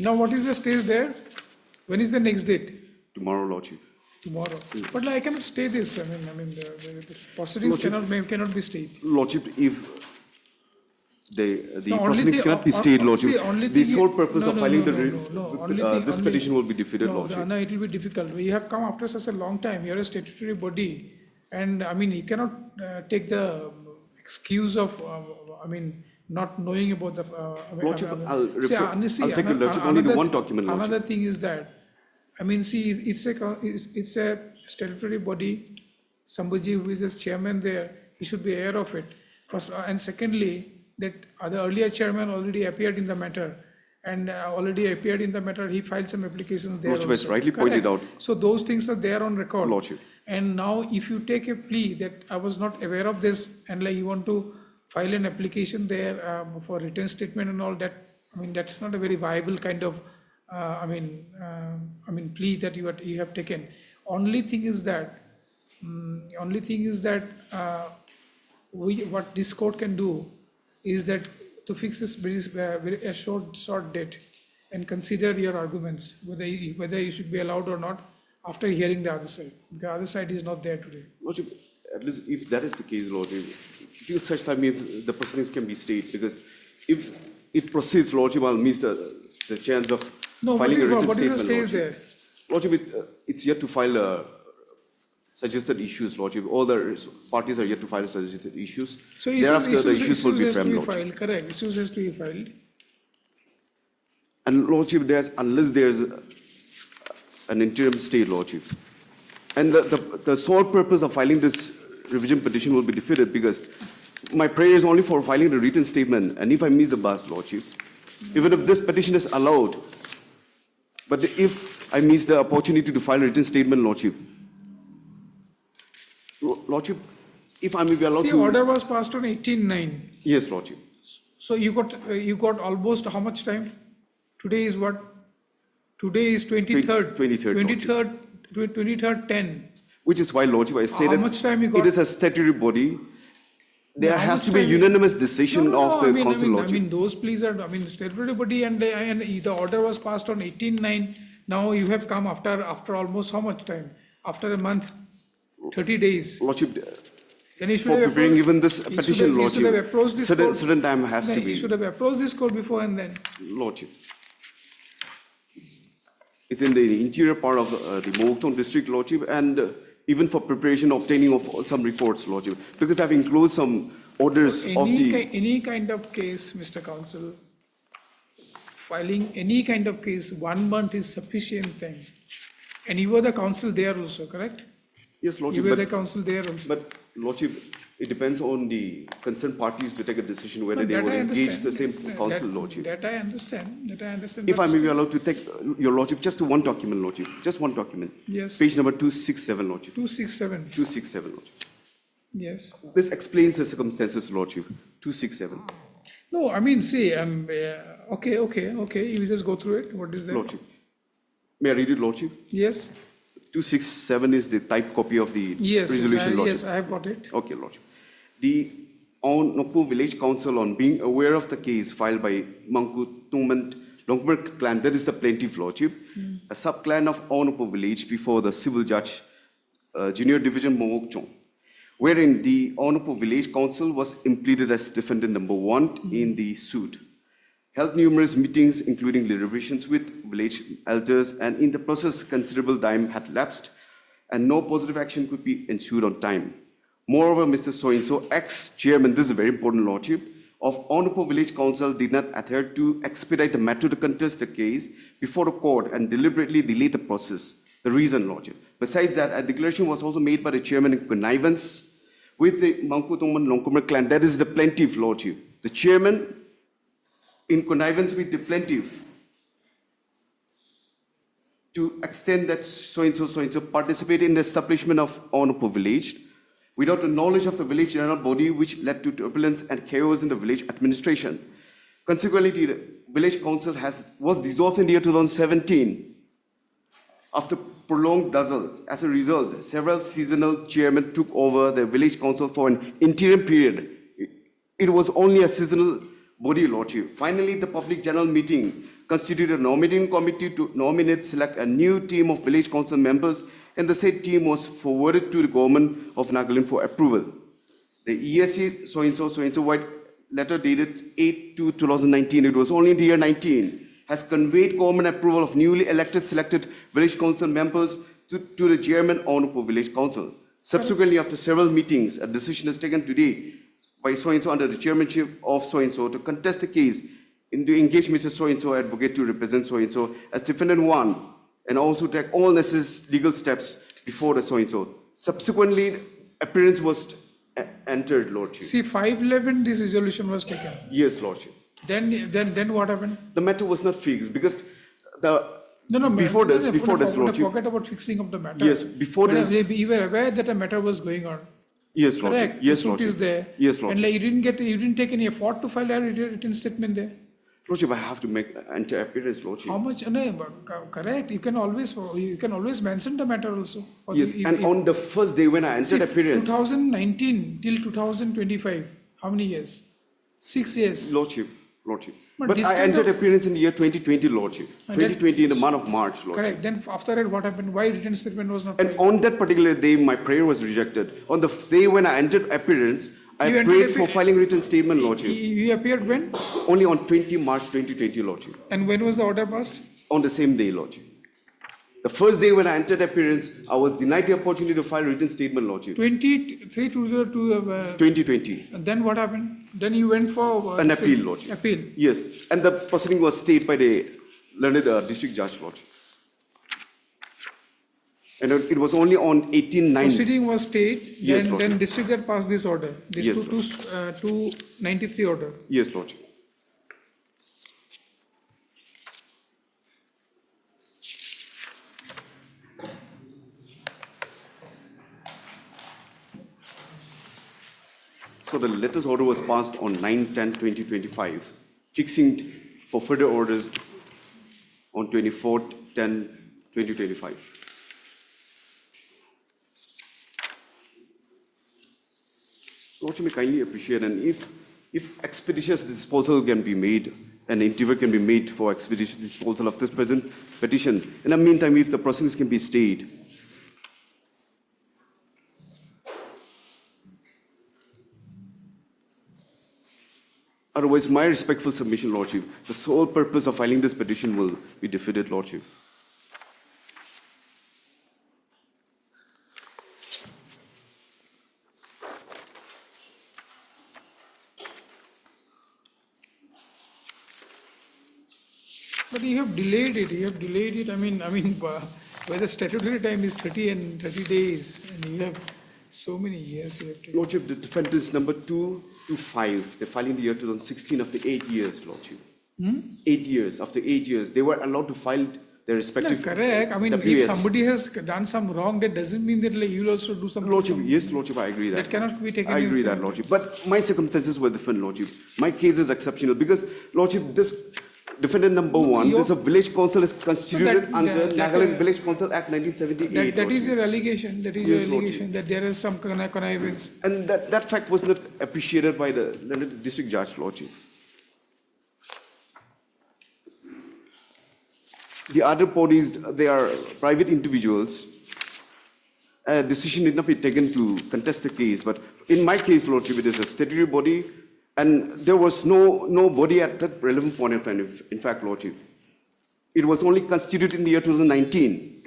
Now, what is the stage there? When is the next date? Tomorrow, Lordship. Tomorrow. But like, I cannot stay this. The proceedings cannot be stayed. Lordship, if the No, only proceedings thing- cannot be on- stayed, on- Lordship, see, only the thing sole is- purpose no, of no, filing no, the no, no, only thing- this only- petition will be defeated, No, Lordship. no, it will be difficult. You have come after such a long time. You are a statutory body. And you cannot take the excuse of, not knowing about the. Lordship, I'll See, refer- I'll take a look at only the one document, Lordship. Another thing is that, see, it's a statutory body. Somebody who is a chairman there, he should be aware of it. First, and secondly, that the earlier chairman already appeared in the matter. And already appeared in the matter, he filed some applications there Lordship has also. rightly pointed Correct. out. So those things are there on record. Lordship. And now if you take a plea that I was not aware of this and you want to file an application there for written statement and all that, that's not a very viable kind of, plea that you have taken. Only thing is that, what this court can do is that to fix this very a short date and consider your arguments, whether you should be allowed or not, after hearing the other side. The other side is not there today. Lordship, at least if that is the case, Lordship, till such time if the proceedings can be stayed, because if it proceeds, Lordship, I'll miss the chance of filing a written What is the statement, stage there? Lordship, it's yet to file suggested issues, Lordship. All the parties are yet to file suggested issues. So Thereafter, the issues will be has to framed, be Lordship. filed, correct, issues has to be filed. And Lordship, unless there's an interim stay, Lordship, and the sole purpose of filing this revision petition will be defeated because my prayer is only for filing the written statement, and if I miss the bus, Lordship, even if this petition is allowed, but if I miss the opportunity to file a written statement, Lordship, if I may be allowed See, to... order was passed on 18/9. Yes, Lordship. So you got almost how much time? Today is what? Today is 23rd. 23rd, 10. Which is why, Lordship, I say How that much time you got? it is a statutory body. There How has much to be a time you- unanimous decision No, of the council, Lordship. those pleas are, statutory body and the order was passed on 18/9. Now you have come after almost how much time? After a month, 30 days. Lordship, Then you should for have preparing approached- even this you should petition, have- Lordship, You should have approached this court. certain time has No, to You be, should have approached this court before and then. Lordship. It's in the interior part of the Mohokchong district, Lordship, and even for preparation, obtaining of some reports, Lordship, because I've enclosed some orders of the... Any kind of case, Mr. Counsel, filing any kind of case, 1 month is sufficient thing. And you were the counsel there also, correct? Yes, You Lordship, were the but, counsel there also. but Lordship, it depends on the concerned parties to take a decision whether No, they that would I engage understand. the same That- council, Lordship. That I understand, If I but may be allowed to take your Lordship just to one document, Lordship, just one document. Yes. Page number 267, Lordship. 267, 267, Lordship. yes. This explains the circumstances, Lordship. 267, No, see, okay, you just go through it, what is there? Lordship. May I read it, Lordship? Yes, 267 is the typed copy of the yes, resolution, Lordship. yes, I have got it. Okay, Lordship. The Nokpu Village Council, on being aware of the case filed by Mangku Tungman Longmer clan, that is the plaintiff, Lordship, a sub-clan of Nokpu Village before the civil judge, Junior Division Mohokchong, wherein the Nokpu Village Council was impleaded as defendant number 1 in the suit. Held numerous meetings, including deliberations with village elders, and in the process, considerable time had lapsed, and no positive action could be ensued on time. Moreover, Mr. So-and-so, ex-chairman, this is a very important, Lordship, of Onupo Village Council did not adhere to expedite the matter to contest the case before the court and deliberately delay the process. The reason, Lordship. Besides that, a declaration was also made by the chairman in connivance with the Mangku Tungman Longkumer clan, that is the plaintiff, Lordship. The chairman, in connivance with the plaintiff, to extend that so-and-so participated in the establishment of Onupo Village, without the knowledge of the village general body, which led to turbulence and chaos in the village administration. Consequently, the village council was dissolved in the year 2017. After prolonged dazzle, as a result, several seasonal chairmen took over the village council for an interim period. It was only a seasonal body, Lordship. Finally, the public general meeting constituted a nominating committee to select a new team of village council members, and the said team was forwarded to the government of Nagaland for approval. The ESC so-and-so white letter dated 8/2/2019, it was only in the year 19, has conveyed government approval of newly elected selected village council members to the chairman Honorable Village Council. Subsequently, after several meetings, a decision is taken today by so-and-so under the chairmanship of so-and-so to contest the case and to engage Mr. So-and-so advocate to represent so-and-so as defendant one and also take all necessary legal steps before the so-and-so. Subsequently, appearance was entered, Lordship. See, 5/11, this resolution was taken. Yes, Lordship. Then what happened? The matter was not fixed because the before this, Lordship. Forget about fixing of the matter. Yes, before this. We were aware that a matter was going on. Yes, Lordship. Correct. Yes, the suit Lordship. is there. Yes, Lordship. And like you didn't take any effort to file a written statement there. Lordship, I have to make enter appearance, Lordship. How much? No, correct. You can always mention the matter also. Yes, and on the first day when I entered appearance. 2019 till 2025. How many years? 6 years. Lordship. But But this I kind entered of- appearance in the year 2020, Lordship. 2020 in the month of March, Lordship. Correct. Then after that, what happened? Why written statement was not And filed? on that particular day, my prayer was rejected. On the day when I entered appearance, I You entered prayed for appear- filing written statement, Lordship. You appeared when? Only on 20 March 2020, Lordship. And when was the order passed? On the same day, Lordship. The first day when I entered appearance, I was denied the opportunity to file written statement, Lordship. 23/2022. 2020. And then what happened? Then you went for An appeal, Lordship. Appeal. Yes, and the proceeding was stayed by the learned district judge, Lordship. And it was only on 18/9. Proceeding was stayed. Yes, then Lordship. district judge passed this order. This Yes, 293 order. Yes, Lordship. So the latest order was passed on 9/10/2025, fixing for further orders on 24/10/2025. Lordship, may kindly appreciate, and if expeditious disposal can be made, an endeavor can be made for expeditious disposal of this present petition. In the meantime, if the proceedings can be stayed. Otherwise, my respectful submission, Lordship, the sole purpose of filing this petition will be defeated, Lordship. But you have delayed it. I mean, where the statutory time is 30 and 30 days, and you have so many years you have to. Lordship, the defendants number 2 to 5, they filed in the year 2016 after 8 years, Lordship. 8 years, after 8 years, they were allowed to file their respective. Correct. I mean, if WS. somebody has done some wrong, that doesn't mean that like, you'll also do something. Lordship, yes, Lordship, I agree that. That cannot be taken I as agree that, the- Lordship. But my circumstances were different, Lordship. My case is exceptional because, Lordship, this defendant number 1, Your- this a village council is constituted that- under that- Nagaland Village Council Act 1978. That is Lordship. your allegation. That is Yes, your allegation that there is some connivance. And that fact was not appreciated by the district judge, Lordship. The other parties, they are private individuals. A decision did not be taken to contest the case, but in my case, Lordship, it is a statutory body, and there was no body at that relevant point of time, in fact, Lordship. It was only constituted in the year 2019.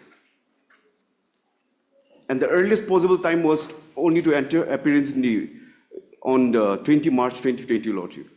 And the earliest possible time was only to enter appearance on the 20 March 2020, Lordship.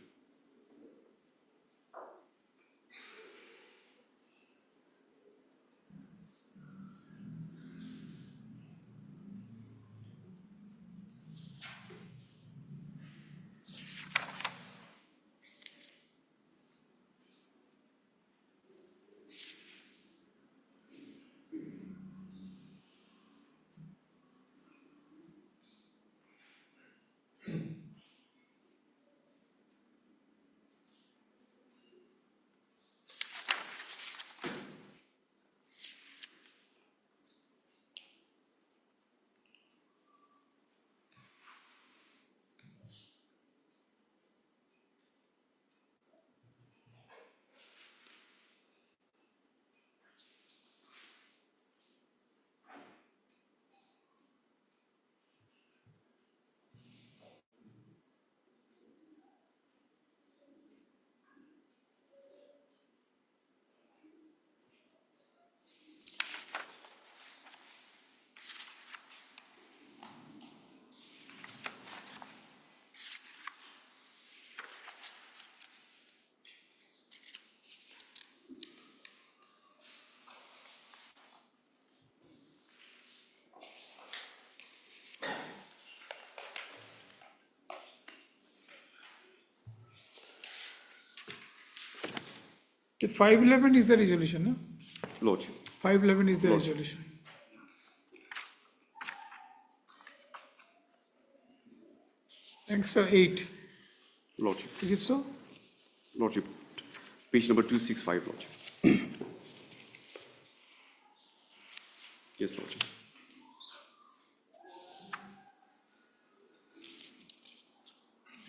So 511 is the resolution, no? Lordship. 511 is the Lordship. resolution. Annex 8, Lordship. is it so? Lordship. Page number 265, Lordship. Yes, Lordship.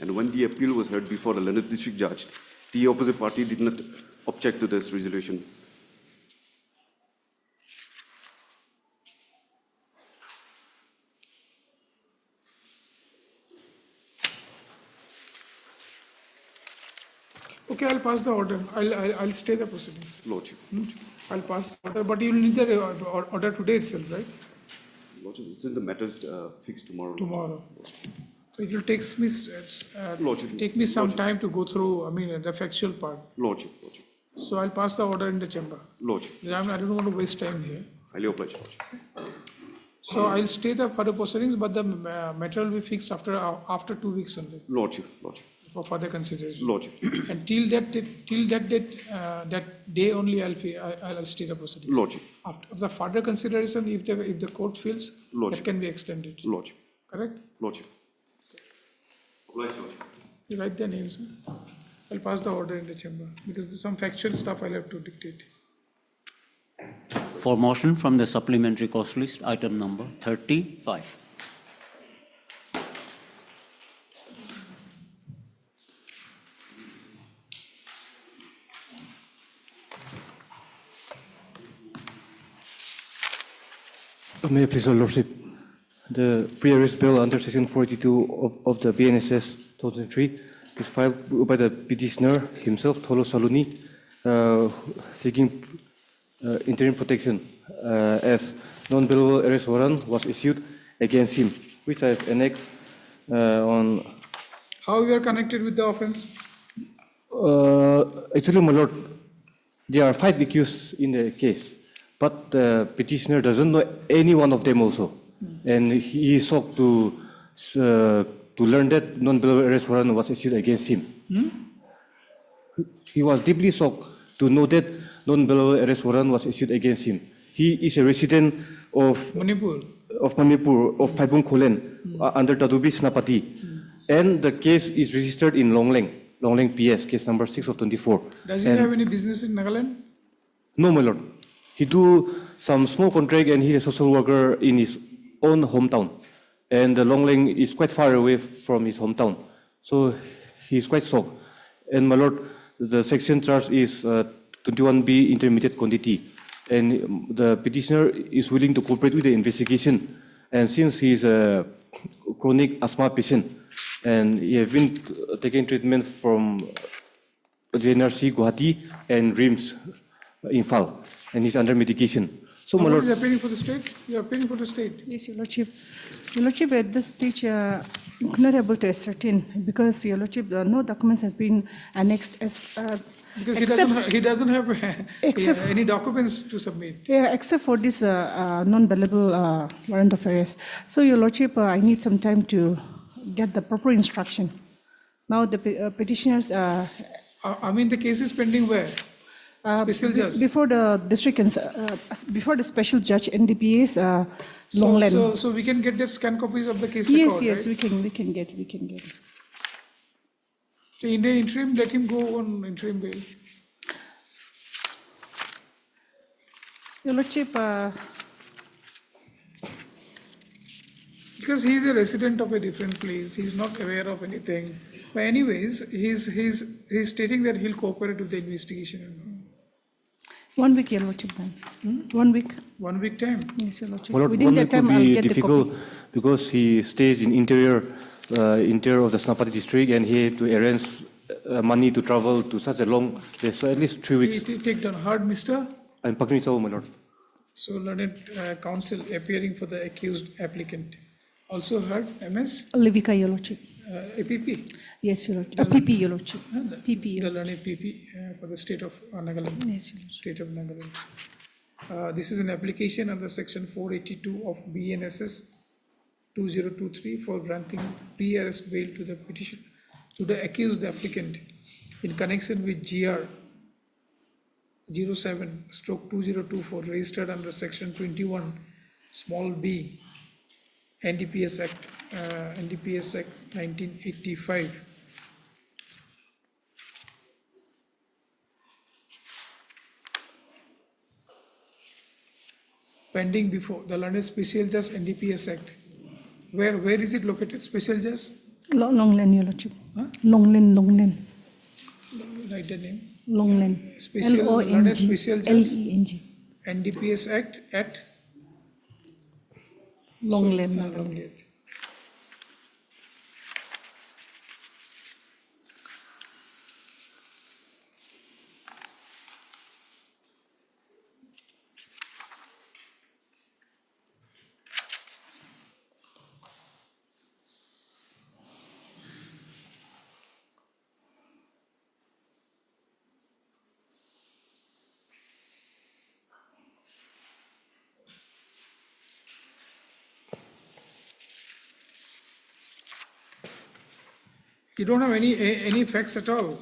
And when the appeal was heard before the London District Judge, the opposite party did not object to this resolution. Okay, I'll pass the order. I'll stay the proceedings. Lordship. I'll pass the order, but you'll need the order today itself, right? Lordship, since the matter is fixed tomorrow. Tomorrow. So it will take me, Lordship. take me some time to go through, I mean, the factual part. Lordship. Lordship. So I'll pass the order in the chamber. Lordship. I don't want to waste time here. Highly obliged, Lordship. So I'll stay the further proceedings, but the matter will be fixed after 2 weeks only Lordship. Lordship. for further consideration. Lordship. And till that date, that day only I'll stay the proceedings. Lordship. After the further consideration, if the court feels, Lordship. that can be extended. Lordship. Correct? Lordship. Obliged, Lordship. You write their names. Huh? I'll pass the order in the chamber because some factual stuff I'll have to dictate. For motion from the supplementary cost list, item number 35. May I please, Your Lordship, the pre-arrest bill under section 42 of the BNSS 2003 is filed by the petitioner himself, Tholo Saluni, seeking interim protection as non-bailable arrest warrant was issued against him, which I have annexed on. How you are connected with the offense? Actually, my lord, there are 5 accused in the case, but the petitioner doesn't know any one of them also, and he is shocked to learn that non-bailable arrest warrant was issued against him. He was deeply shocked to know that non-bailable arrest warrant was issued against him. He is a resident of Manipur, of Paibung Kholen, under Tadubi Snapati, and the case is registered in Longleng PS, case number 6 of 24. Does he have any business in Nagaland? No, my lord. He do some small contract and he's a social worker in his own hometown. And the Longleng is quite far away from his hometown. So he's quite shocked. And my lord, the section charge is 21B intermediate quantity. And the petitioner is willing to cooperate with the investigation. And since he's a chronic asthma patient, and he has been taking treatment from JNRC Gauhati and RIMS Infal, and he's under medication. So, my lord, You are paying for the state? You are paying for the state? Yes, Your Lordship. Your Lordship, at this stage, not able to ascertain because Your Lordship, no documents has been annexed as Because he doesn't have any documents to submit. Yeah, except for this non-bailable warrant of arrest. So, Your Lordship, I need some time to get the proper instruction. Now, the petitioners. I mean, the case is pending where? Special judge. Before the district, before the special judge, NDPA's Longland. So we can get that scan copies of the case Yes, record, yes, right? we can get. So in the interim, let him go on interim bail. Your Lordship, Because he is a resident of a different place, he is not aware of anything. But anyways, he's stating that he'll cooperate with the investigation. 1 week, Your Lordship, then. 1 week. 1 week time. Yes, Your Lordship. my lord, Within 1 that week time, would I'll be get the difficult copy. because he stays in interior of the Snapati district, and he had to arrange money to travel to such a long place. So at least 3 weeks. Take down hard, mister. I'm Pagni Chau, my lord. So learned counsel appearing for the accused applicant. Also heard, MS, Livika, Your Lordship. APP. Yes, Your Lordship. PP, Your Lordship. PP. The learned PP for the state of Nagaland. Yes, Your Lordship. State of Nagaland. This is an application under section 482 of BNSS 2023 for granting pre-arrest bail to the petition to the accused applicant in connection with GR 07/2024 registered under section 21 small b NDPS Act 1985. Pending before the London Special Judge NDPS Act. Where is it located? Special Judge? Longland, Your Lordship. Longland. Write the name. Longland. Special London Special Judge Leng. NDPS Act at Longland. Longland. You don't have any facts at all.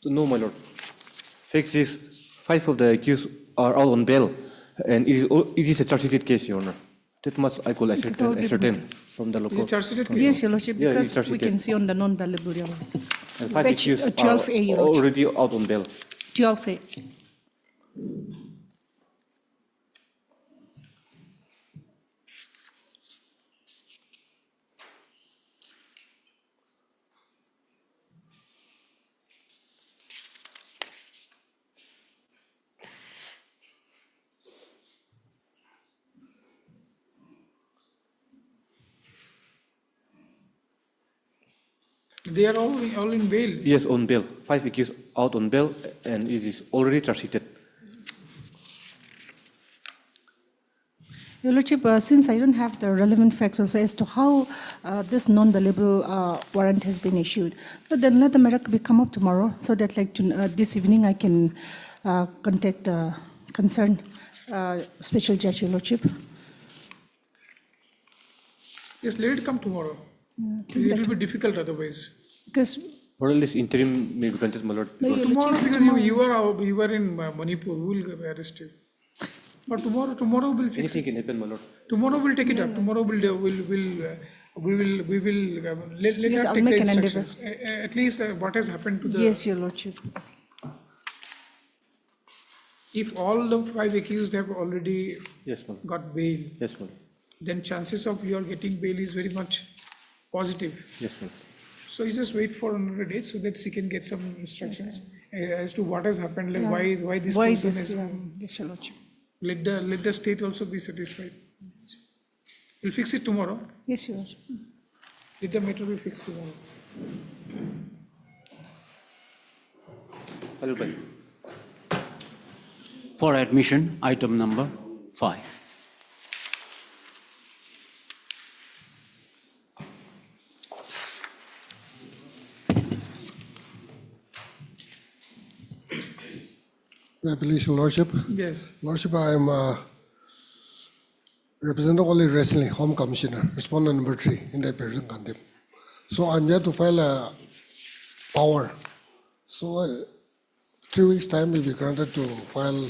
No, my lord. Facts is 5 of the accused are out on bail, and it is a charge sheet case, Your Honor. That much I could ascertain from the local. Is it charge sheet case? Yes, Your Lordship, Yeah, because it's charge we sheet. can see on the non-valuable, Your Lordship. And 5 Page accused 12A, are Your Lordship. already out on bail. 12A. They are all in bail. Yes, on bail. 5 accused out on bail, and it is already charge sheeted. Your Lordship, since I don't have the relevant facts also as to how this non-valuable warrant has been issued, but then let the matter come up tomorrow so that this evening I can contact the concerned special judge, Your Lordship. Yes, let it come tomorrow. It will be difficult otherwise. Because Or at least interim may be granted, my lord. No, because- Your Tomorrow, Lordship, because you were in Manipur, we will arrest you. But tomorrow we'll fix anything it. can happen, my lord. Tomorrow we'll take it up. Tomorrow we will let Yes, her I'll take make the an instructions. At least what has happened to the. yes, Your Lordship. If all the 5 accused have already Yes, ma'am. got bail, Yes, ma'am. then chances of your getting bail is very much positive. Yes, ma'am. So you just wait for another date so that she can get some instructions as to what has happened, like why this Why person this? is. Yes, Your Lordship. Let the state also be satisfied. We'll fix it tomorrow. Yes, Your Lordship. Let the matter be fixed tomorrow. For admission, item number 5. Appellation, Lordship. Yes. Lordship, I am representing only recently Home Commissioner, respondent number 3 in the present contempt. So I'm here to file a power. So 3 weeks time will be granted to file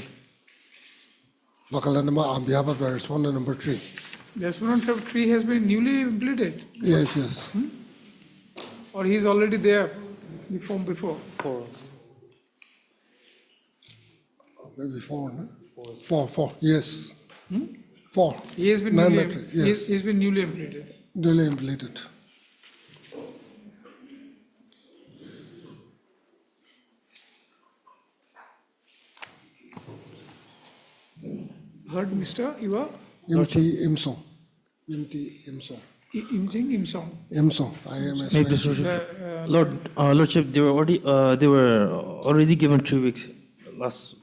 Bakalanama on behalf of the respondent number 3. The respondent number 3 has been newly implemented, Yes, yes. or he is already there before. Maybe 4, no? 4, yes. 4. He has been Mandatory, yes. he has been newly implemented. Duly implemented. Heard, Mr. Iwa MT Imsong. MT Imsong. Imjing Imsong. Imsong. IMS. May I please, Lordship, they were already given 3 weeks last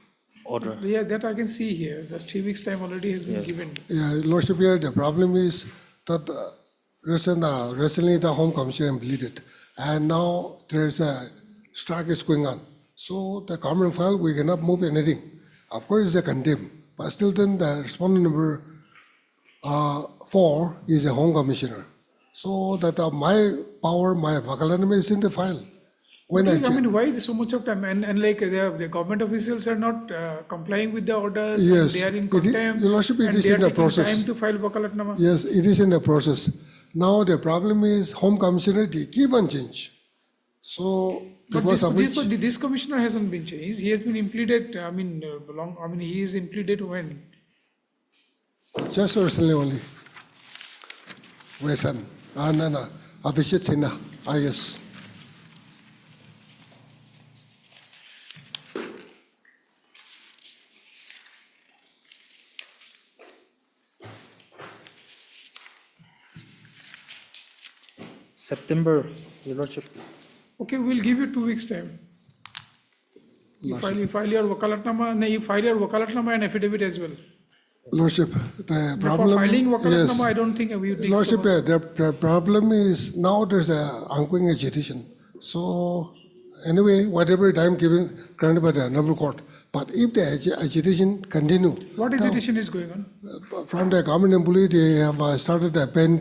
order. Yeah, that I can see here. The 3 weeks time already has been given. Yeah, Lordship, here the problem is that recently the Home Commission implemented, and now there's a strike is going on. So the government file, we cannot move anything. Of course, it's a condemn, but still then the respondent number 4 is a Home Commissioner. So that my power, my Vakalanam is in the file. When I I check, mean, why so much of time? And like the government officials are not complying with the orders. Yes, And they are in it is- contempt. Your Lordship, it and is they are in the taking process. time to file wakalatnama. yes, it is in the process. Now the problem is Home Commissioner, they keep on change. So But because of which, this commissioner hasn't been changed. He has been implemented. I mean, he is implemented when? just recently only. Wesan, no, Abhishek Sinha, yes. September, Your Lordship. Okay, we'll give you 2 weeks time. You file your wakalatnama and affidavit as well. Lordship, the problem. For filing wakalatnama, yes. I don't think we would take Lordship, so much. the problem is now there's a ongoing agitation. So anyway, whatever time given, granted by the Honorable Court. But if the agitation continue. What agitation is going on? From the government employee, they have started a pen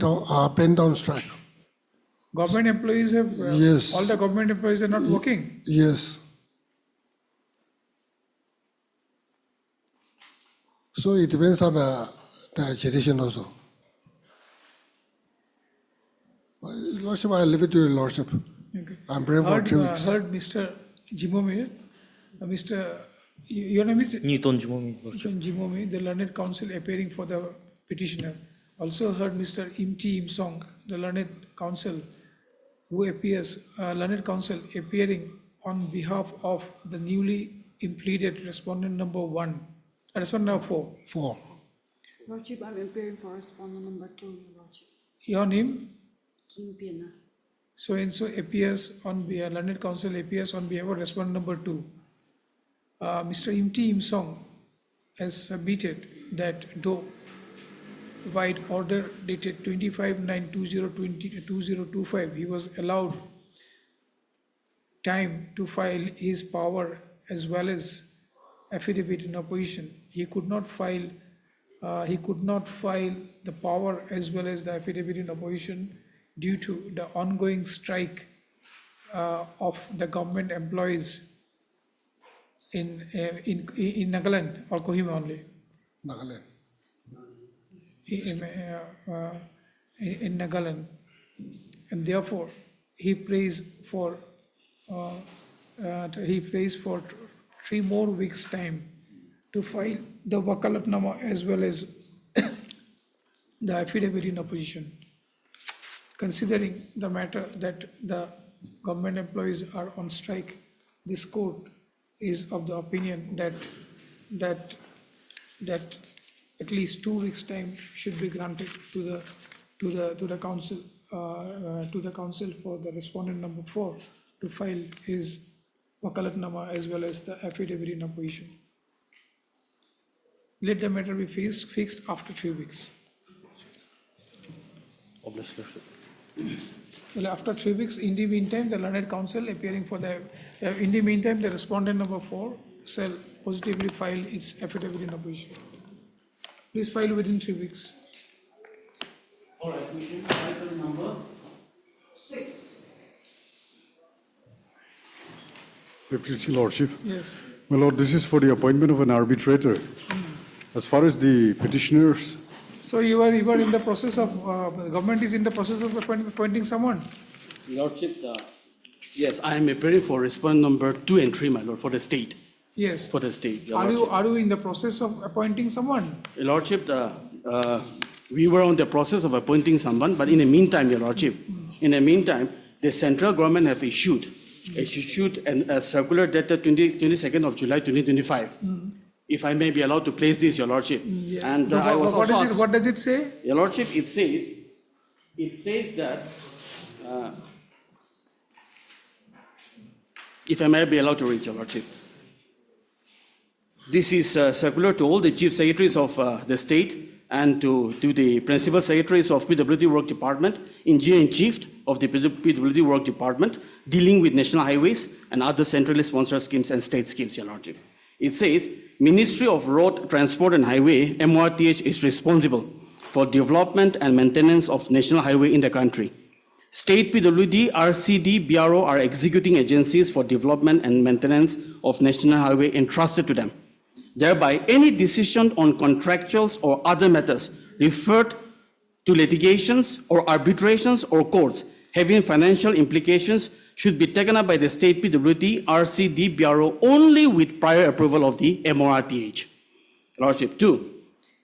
down strike. Government employees have, Yes. all the government employees are not working. Yes. So it depends on the agitation also. Lordship, I leave it to your Lordship. Okay. I'm praying for 3 weeks. Heard Mr. Jimomi, your name is Newton Jumomi, Lordship. Jimomi, the learned counsel appearing for the petitioner. Also heard Mr. Im Song, the learned counsel who appears, learned counsel appearing on behalf of the newly implemented respondent number 1, respondent number 4. 4. Lordship, I'm appearing for respondent number 2, Your Lordship. Your name? Kim Piana. So and so appears on behalf, learned counsel appears on behalf of respondent number 2. Mr. Im Song has submitted that though wide order dated 25/9/2025, he was allowed time to file his power as well as affidavit in opposition. He could not file the power as well as the affidavit in opposition due to the ongoing strike of the government employees in Nagaland or Kohima only. Nagaland. In Nagaland, and therefore he prays for 3 more weeks time to file the wakalatnama as well as the affidavit in opposition. Considering the matter that the government employees are on strike, this court is of the opinion that at least 2 weeks time should be granted to the council for the respondent number 4 to file his wakalatnama as well as the affidavit in opposition. Let the matter be fixed after 3 weeks. Obliged, Lordship. Well, after 3 weeks, in the meantime, the learned counsel appearing for the, in the meantime, the respondent number 4 shall positively file its affidavit in opposition. Please file within 3 weeks. All right, we can item number 6. Please, Your Lordship. Yes. My Lord, this is for the appointment of an arbitrator. As far as the petitioners, So you are in the process of, the government is in the process of appointing someone. Your Lordship, yes, I am appearing for respondent number 2 and 3, my Lord, for the state. Yes. For the state. Your Are Lordship. you in the process of appointing someone? Your Lordship, we were on the process of appointing someone, but in the meantime, Your Lordship, the central government have issued a circular dated 22nd of July 2025. If I may be allowed to place this, Your Lordship. Yes. And So I was what also is it, what does it say? Your Lordship, it says that, if I may be allowed to read, Your Lordship. This is circular to all the chief secretaries of the state and to the principal secretaries of PWD Work Department, Engineer-in-Chief of the PWD Work Department, dealing with national highways and other centrally sponsored schemes and state schemes, Your Lordship. It says, Ministry of Road, Transport and Highway, MRTH, is responsible for development and maintenance of national highway in the country. State PWD, RCD, BRO are executing agencies for development and maintenance of national highway entrusted to them. Thereby, any decision on contractuals or other matters referred to litigations or arbitrations or courts having financial implications should be taken up by the state PWD, RCD, BRO only with prior approval of the MORTH. Lordship, 2.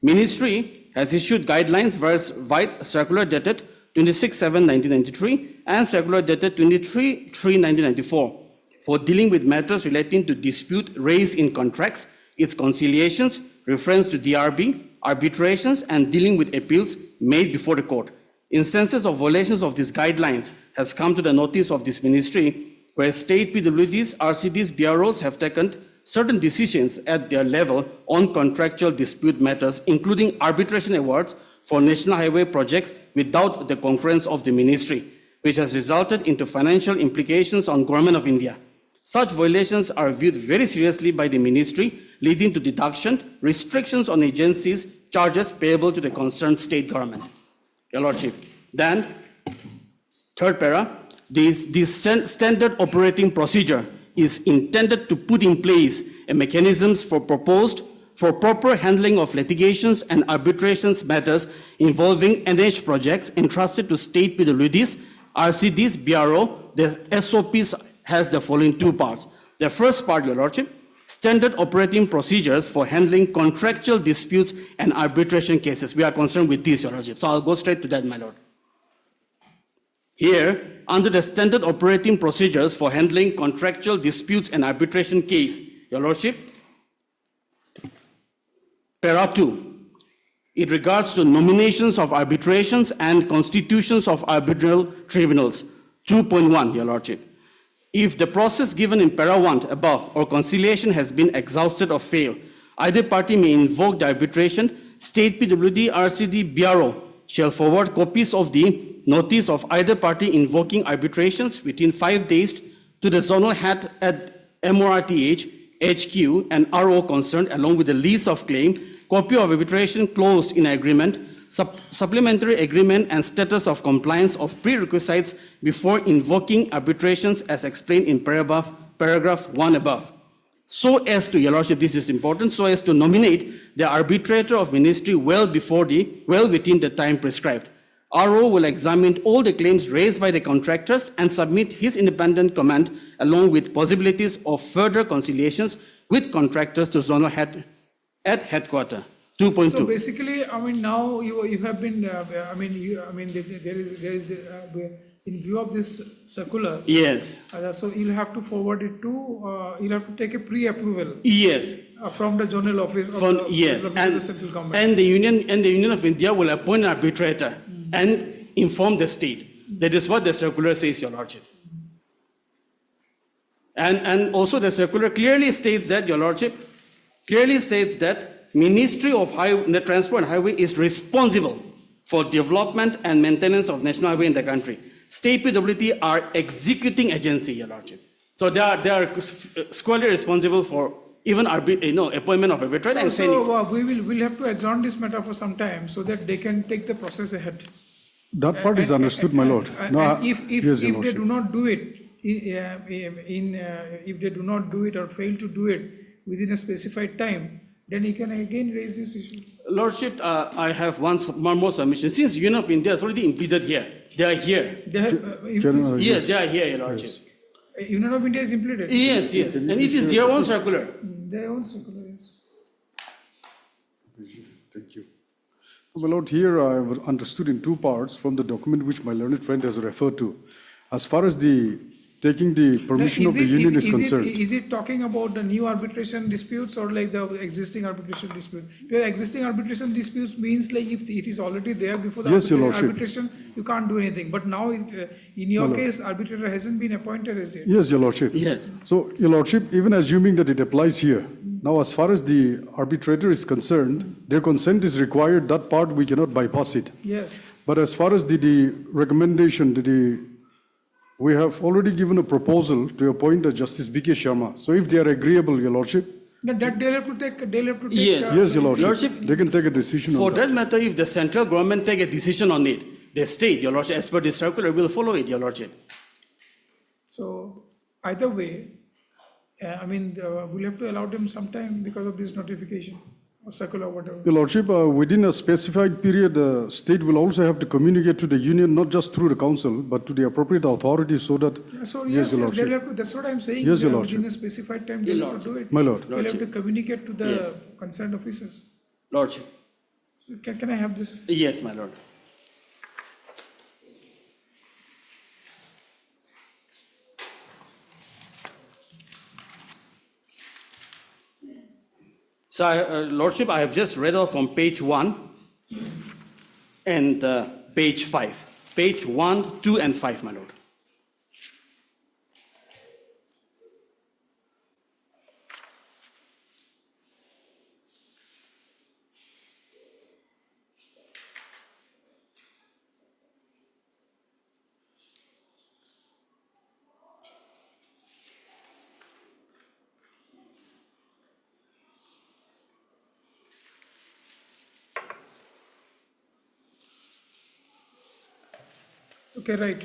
Ministry has issued guidelines via circular dated 26/7/1993 and circular dated 23/3/1994 for dealing with matters relating to dispute raised in contracts, its conciliations, reference to DRB, arbitrations, and dealing with appeals made before the court. Instances of violations of these guidelines has come to the notice of this ministry, where state PWDs, RCDs, BROs have taken certain decisions at their level on contractual dispute matters, including arbitration awards for national highway projects without the concurrence of the ministry, which has resulted into financial implications on Government of India. Such violations are viewed very seriously by the ministry, leading to deduction, restrictions on agencies' charges payable to the concerned state government. Your Lordship. Then, third para, this standard operating procedure is intended to put in place a mechanisms for proper handling of litigations and arbitrations matters involving NH projects entrusted to state PWDs, RCDs, BRO. The SOPs has the following two parts. The first part, Your Lordship, standard operating procedures for handling contractual disputes and arbitration cases. We are concerned with this, Your Lordship. So I'll go straight to that, my Lord. Here, under the standard operating procedures for handling contractual disputes and arbitration case, Your Lordship, para 2, it regards to nominations of arbitrations and constitutions of arbitral tribunals. 2.1, Your Lordship. If the process given in para 1 above or conciliation has been exhausted or failed, either party may invoke the arbitration. State PWD, RCD, BRO shall forward copies of the notice of either party invoking arbitrations within 5 days to the zonal head at MORTH, HQ, and RO concerned, along with the list of claim, copy of arbitration clause in agreement, supplementary agreement, and status of compliance of prerequisites before invoking arbitrations as explained in paragraph 1 above. So as to, Your Lordship, this is important, so as to nominate the arbitrator of ministry well within the time prescribed. RO will examine all the claims raised by the contractors and submit his independent comment along with possibilities of further conciliations with contractors to zonal head at headquarters. 2.2. So basically, I mean, now you have been, there is in view of this circular. Yes. So you'll have to forward it to, you'll have to take a pre-approval. Yes. From the zonal office of the central government. And the Union of India will appoint an arbitrator and inform the state. That is what the circular says, Your Lordship. And also the circular clearly states that, Your Lordship, Ministry of Transport and Highway is responsible for development and maintenance of national highway in the country. State PWD are executing agency, Your Lordship. So they are squarely responsible for even appointment of arbitrator and sending. So we'll have to adjourn this matter for some time so that they can take the process ahead. That part is understood, my lord. If they do not do it, if they do not do it or fail to do it within a specified time, then you can again raise this issue. Lordship, I have one more submission. Since Union of India is already implemented here, they are here. Yes, they are here, Your Lordship. Yes. Union of India is implemented? Yes, yes. And it is their own circular. Their own circular, yes. Thank you. My lord, here I have understood in two parts from the document which my learned friend has referred to. As far as taking the permission of the union is concerned. Is it talking about the new arbitration disputes or like the existing arbitration dispute? Because existing arbitration disputes means like if it is already there before the arbitration, you can't do anything. But now, in your case, arbitrator hasn't been appointed as yet. Yes, Your Lordship. Yes. So, Your Lordship, even assuming that it applies here, now as far as the arbitrator is concerned, their consent is required. That part we cannot bypass it. Yes. But as far as the recommendation, we have already given a proposal to appoint a Justice B.K. Sharma. So if they are agreeable, Your Lordship. That they'll have to take. Yes, yes, Your Lordship. They can take a decision for on that. that matter, if the central government take a decision on it, the state, Your Lordship, as per the circular, will follow it, Your Lordship. So either way, we'll have to allow them some time because of this notification or circular or whatever. Your Lordship, within a specified period, the state will also have to communicate to the union, not just through the council, but to the appropriate authorities so that. Yeah, so Yes, Your yes, they'll Lordship. have to, that's what I'm saying. Yes, Your Within Lordship. a specified time, they'll have to do it. My Lord. They'll have to communicate to the Yes. concerned officers. Lordship. So can I have this? Yes, my Lord. So, Lordship, I have just read off from page 1 and page 5. Page 1, 2, and 5, my Lord. Okay, right.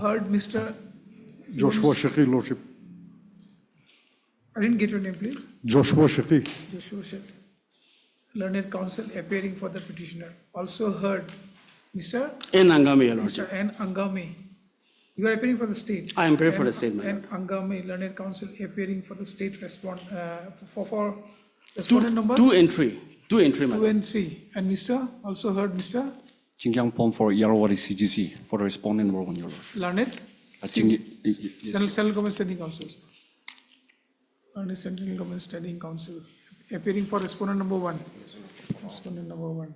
Heard Mr. Joshua Shaki, Lordship. I didn't get your name, please. Joshua Shaki. Joshua Shet, learned counsel appearing for the petitioner. Also heard Mr. N. Angami, Your Lordship. Mr. N. Angami. You are appearing for the state. I am appearing for the state, my N. Angami, learned counsel appearing for the state for respondent numbers? 2 and 3. 2 and 3, my 2 Lord. and 3. And Mr. also heard Mr. Chingyang Pom for Yarwari CGC for the respondent number 1, Your Lord. Learned? Central Government Standing Council. Learned Central Government Standing Council appearing for respondent number 1. Respondent number 1.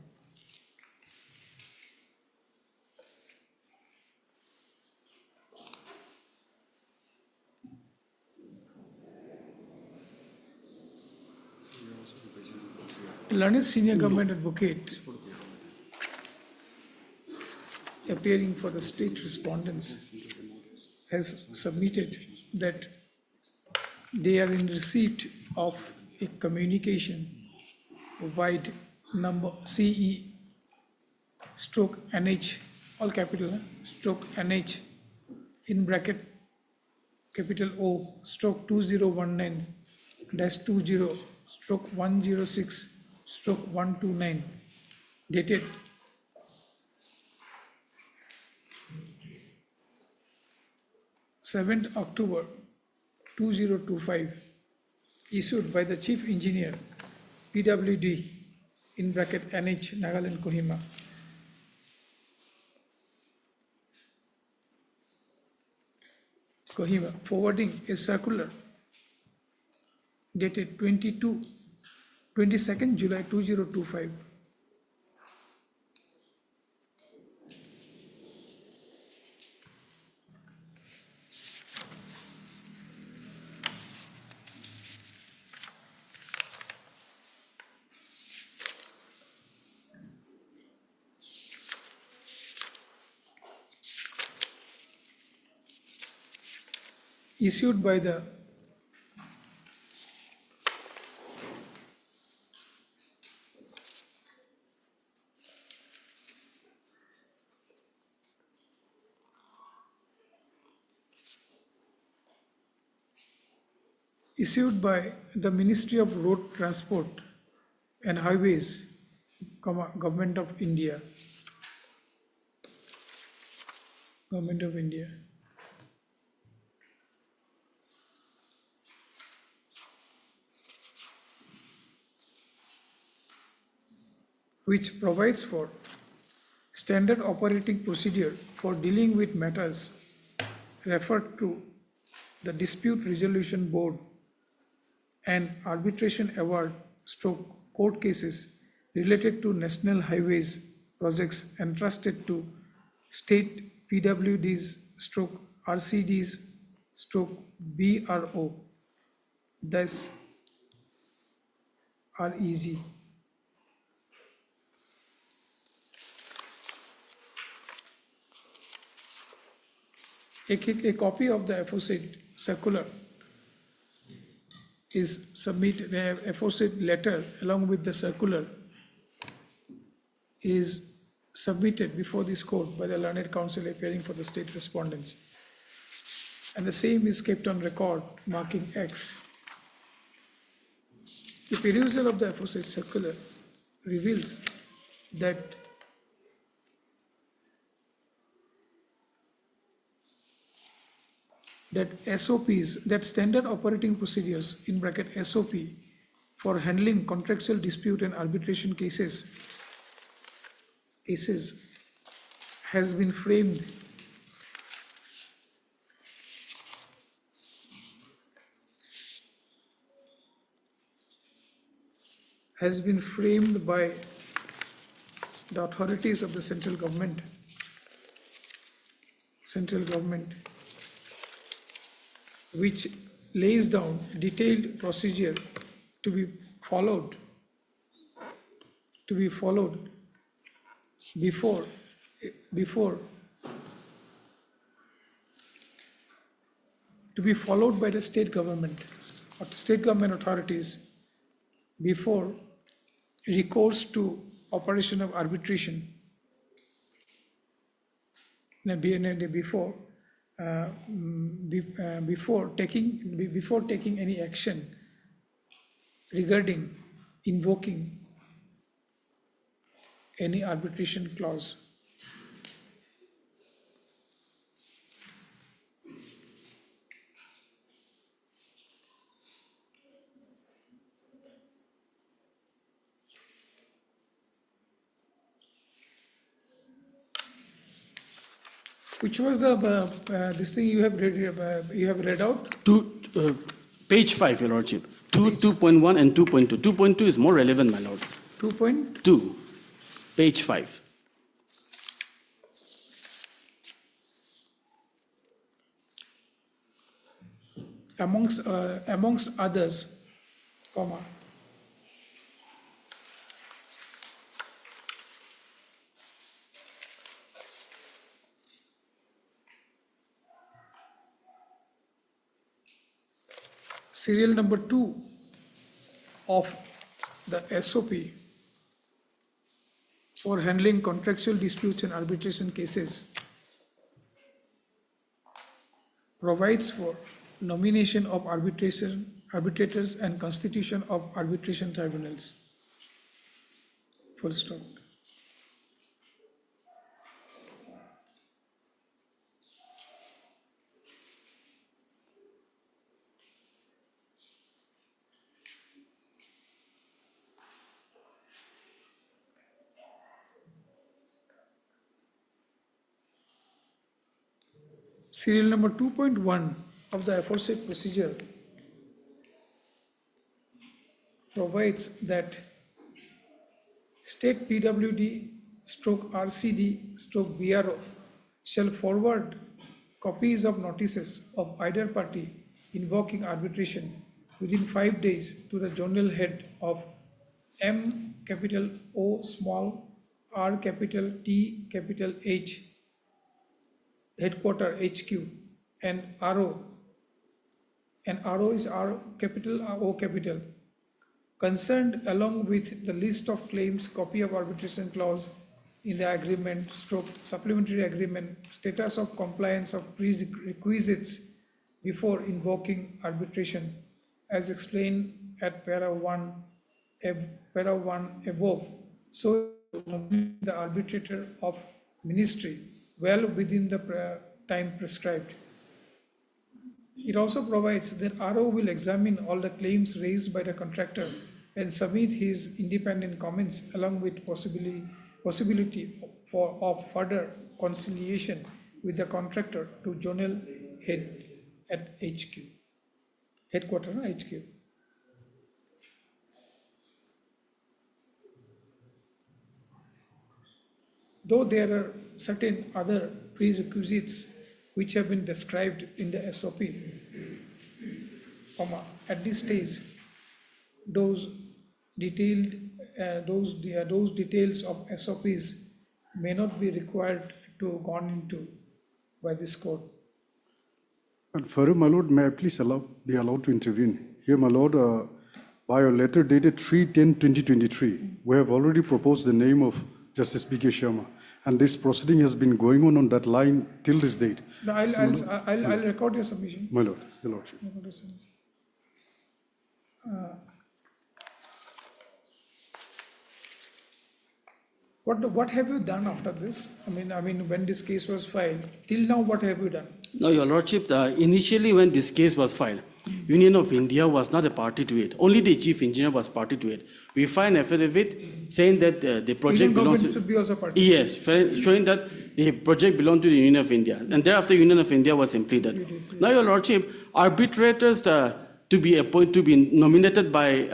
Learned senior government advocate appearing for the state respondents has submitted that they are in receipt of a communication wide number CE stroke NH, all capital, stroke NH in bracket capital O stroke 2019-20 stroke 106 stroke 129 dated 7th October 2025 issued by the Chief Engineer PWD in bracket NH Nagaland Kohima. Kohima forwarding a circular dated 22nd July 2025. Issued by the Ministry of Road Transport and Highways, Government of India. Government of India. Which provides for standard operating procedure for dealing with matters referred to the Dispute Resolution Board and arbitration award stroke court cases related to national highways projects entrusted to state PWDs stroke RCDs stroke BRO, thus are easy. A copy of the aforesaid circular is submitted, aforesaid letter along with the circular is submitted before this court by the learned counsel appearing for the state respondents. And the same is kept on record, marking X. The perusal of the aforesaid circular reveals that SOPs, that standard operating procedures, in bracket SOP, for handling contractual dispute and arbitration cases has been framed by the authorities of the central government, which lays down detailed procedure to be followed before to be followed by the state government or state government authorities before recourse to operation of arbitration, before taking any action regarding invoking any arbitration clause. Which was the this thing you have read out? Page 5, Your Lordship. 2.1 and 2.2. 2.2 is more relevant, my Lord. 2.2. Page 5. Amongst others, comma, serial number 2 of the SOP for handling contractual disputes and arbitration cases provides for nomination of arbitrators and constitution of arbitration tribunals. Full stop. Serial number 2.1 of the aforesaid procedure provides that state PWD / RCD / BRO shall forward copies of notices of either party invoking arbitration within 5 days to the journal head of M capital O small R capital T capital H headquarter HQ and RO is R capital O capital concerned, along with the list of claims, copy of arbitration clause in the agreement / supplementary agreement, status of compliance of prerequisites before invoking arbitration as explained at para 1 above, so the arbitrator of ministry well within the time prescribed. It also provides that RO will examine all the claims raised by the contractor and submit his independent comments along with possibility of further conciliation with the contractor to zonal head at HQ, headquarter HQ. Though there are certain other prerequisites which have been described in the SOP, at this stage, those details of SOPs may not be required to gone into by this court. And further, my lord, may I please be allowed to intervene? Here, my lord, by a letter dated 3/10/2023, we have already proposed the name of Justice B.K. Sharma. And this proceeding has been going on that line till this date. No, I'll record your submission. My lord, your lordship. Record your submission. What have you done after this? I mean, when this case was filed, till now, what have you done? No, your lordship, initially when this case was filed, Union of India was not a party to it. Only the chief engineer was party to it. We filed an affidavit saying that the project belongs to... should be also party. Yes, showing that the project belonged to the Union of India. And thereafter, Union of India was implemented. Yes. Now, your lordship, arbitrators to be nominated by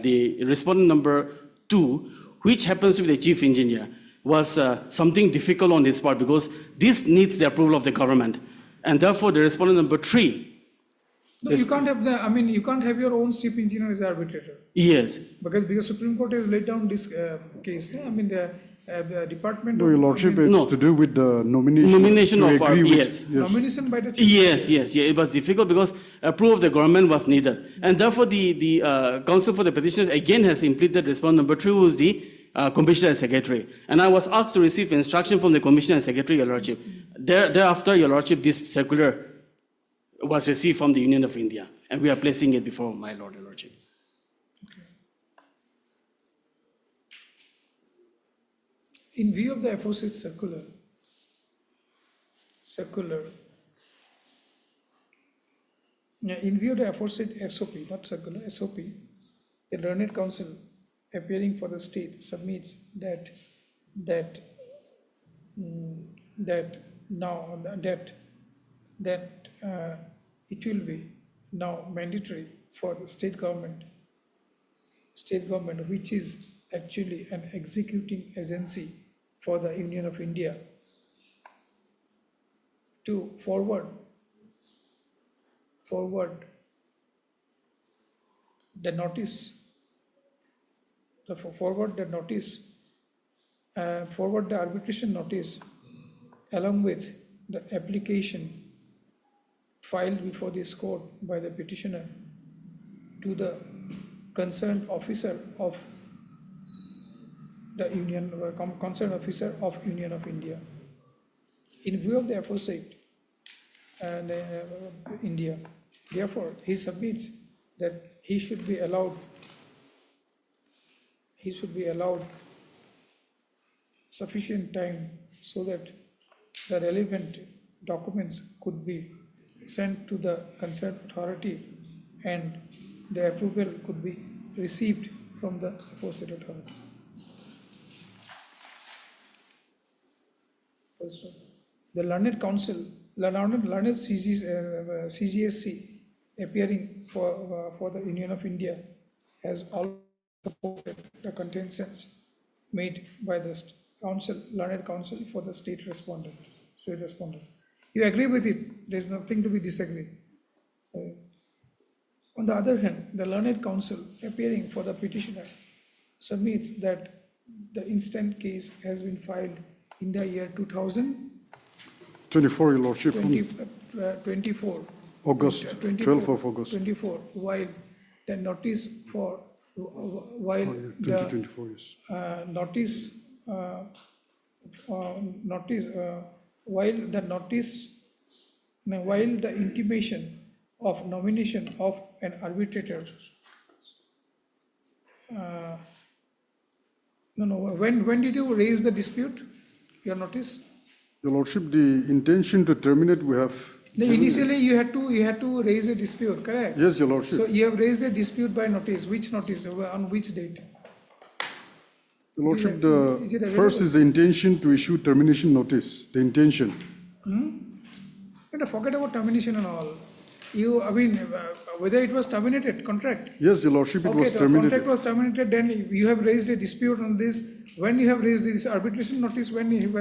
the respondent number 2, which happens to be the chief engineer, was something difficult on his part because this needs the approval of the government. And therefore, the respondent number 3. No, you can't have you can't have your own chief engineer as arbitrator. Yes. Because Supreme Court has laid down this case. I mean, the department. No, your lordship, it's to do with the nomination of our, yes. Nomination by the chief. Yes. It was difficult because approval of the government was needed. And therefore, the Council for the Petitioners again has implemented respondent number 2, who is the Commissioner and Secretary. And I was asked to receive instruction from the Commissioner and Secretary, your lordship. Thereafter, your lordship, this circular was received from the Union of India. And we are placing it before my lord, your lordship. In view of the aforesaid circular, in view of the aforesaid SOP, not circular, SOP, the Learned Counsel appearing for the state submits that it will be now mandatory for the state government, which is actually an executing agency for the Union of India, to forward the notice, forward the arbitration notice along with the application filed before this court by the petitioner to the concerned officer of the Union of India. In view of the aforesaid India, therefore, he submits that he should be allowed sufficient time so that the relevant documents could be sent to the concerned authority and the approval could be received from the aforesaid authority. First, the Learned Counsel, Learned CGSC appearing for the Union of India has also supported the contentions made by the Learned Counsel for the state respondents. You agree with it, there's nothing to be disagreed. On the other hand, the Learned Counsel appearing for the petitioner submits that the instant case has been filed in the year 2024, your lordship. 24. August, 12th of August. 24, while the notice for, while 2024, yes. While the intimation of nomination of an arbitrator, when did you raise the dispute, your notice? Your lordship, the intention to terminate we have... Initially, you had to raise a dispute, correct? Yes, your lordship. So you have raised a dispute by notice. Which notice? On which date? Your lordship, the first is the intention to issue termination notice. The intention. Forget about termination and all. Whether it was terminated contract. Yes, your lordship, it was terminated. The contract was terminated. Then you have raised a dispute on this. When you have raised this arbitration notice, when have you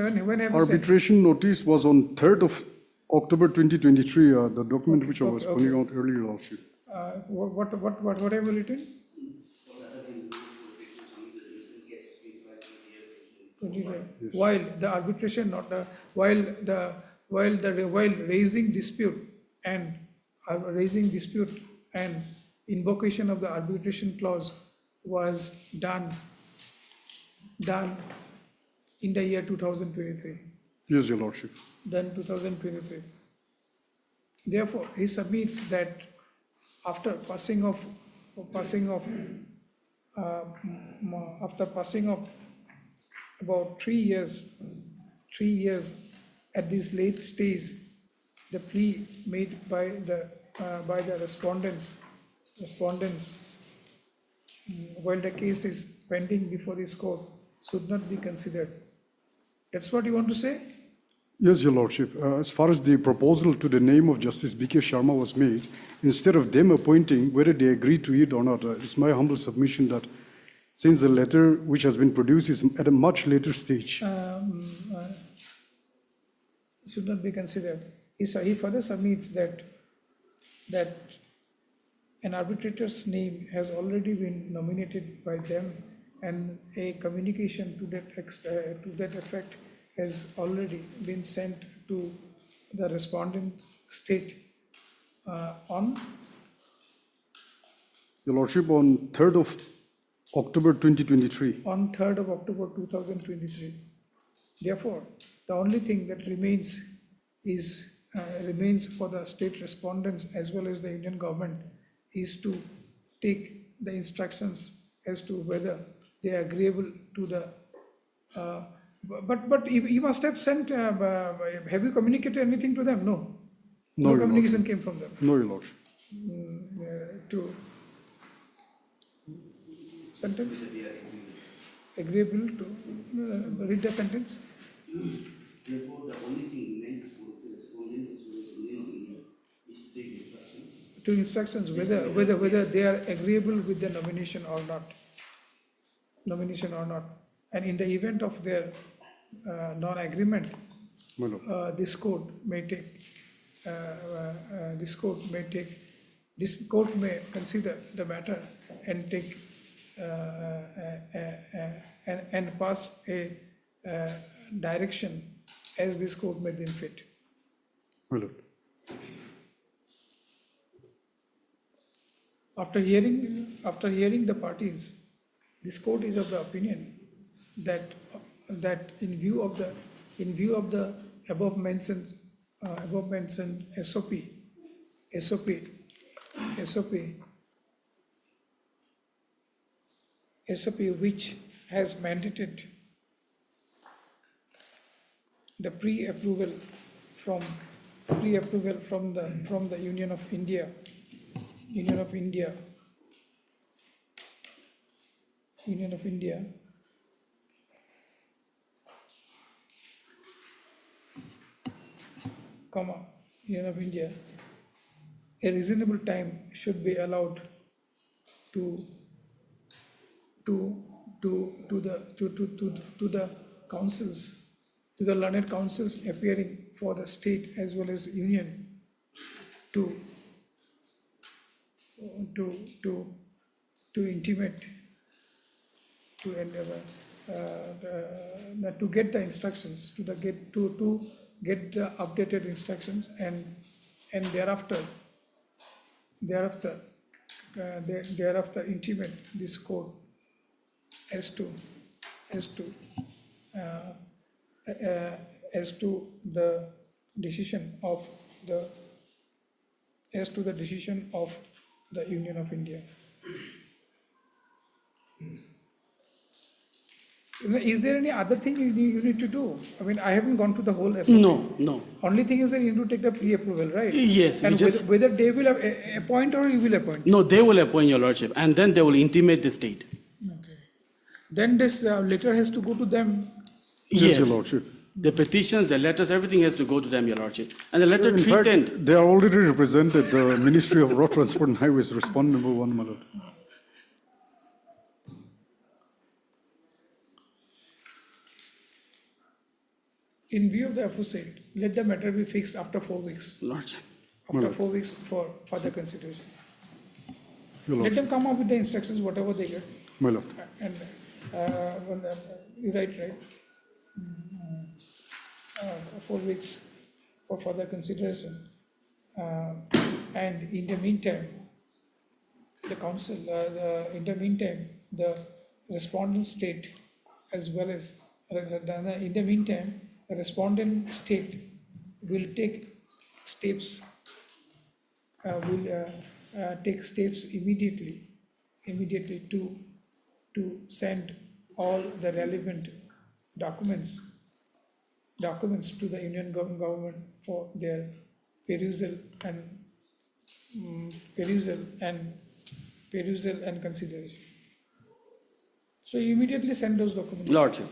arbitration notice was on 3rd of October 2023, the document which I was pointing out earlier, Your Lordship. What have you written? Yes. While the arbitration, while raising dispute and invocation of the arbitration clause was done done in the year 2023. Yes, Your Lordship. Done 2023. Therefore, he submits that after passing of about 3 years at this late stage, the plea made by the respondents while the case is pending before this court should not be considered. That's what you want to say? Yes, Your Lordship. As far as the proposal to the name of Justice B.K. Sharma was made, instead of them appointing, whether they agree to it or not, it's my humble submission that since the letter which has been produced is at a much later stage, Should not be considered. He further submits that an arbitrator's name has already been nominated by them, and a communication to that effect has already been sent to the respondent state on Your Lordship, on 3rd of October 2023. on 3rd of October 2023. Therefore, the only thing that remains for the state respondents as well as the Indian government is to take the instructions as to whether they are agreeable to the. But you must have sent. Have you communicated anything to them? No. No, Your communication Lordship. came from them. No, Your Lordship. To sentence. Agreeable to read the sentence. Therefore, the only thing remains for the respondent is to take instructions. To instructions whether they are agreeable with the nomination or not. And in the event of their non-agreement, My Lord. this court may consider the matter and take and pass a direction as this court may deem fit. My Lord. After hearing the parties, this court is of the opinion that in view of the above mentioned SOP which has mandated the pre-approval from the Union of India, a reasonable time should be allowed to the councils, to the learned councils appearing for the state as well as union to intimate, to endeavor, to get the instructions, to get the updated instructions, and thereafter intimate this court as to the decision of the Union of India. Is there any other thing you need to do? I mean, I haven't gone to the whole SOP. No. Only thing is that you need to take the pre-approval, right? Yes, And whether they will appoint or you will appoint. No, they will appoint, Your Lordship, and then they will intimate the state. Okay. Then this letter has to go to them. Yes, Your Lordship. The petitions, the letters, everything has to go to them, Your Lordship. And the letter In 310. fact, they are already represented. The Ministry of Road Transport and Highways, respondent number 1, my Lord. In view of the aforesaid, let the matter be fixed after 4 weeks. Lordship. After 4 weeks for further consideration. Your Let Lordship. them come up with the instructions, whatever they get. My Lord. And you're right. 4 weeks for further consideration. And in the meantime, the council, the respondent state as well as, in the meantime, the respondent state will take steps, immediately to send all the relevant documents to the Union government for their perusal and consideration. So you immediately send those documents. Lordship.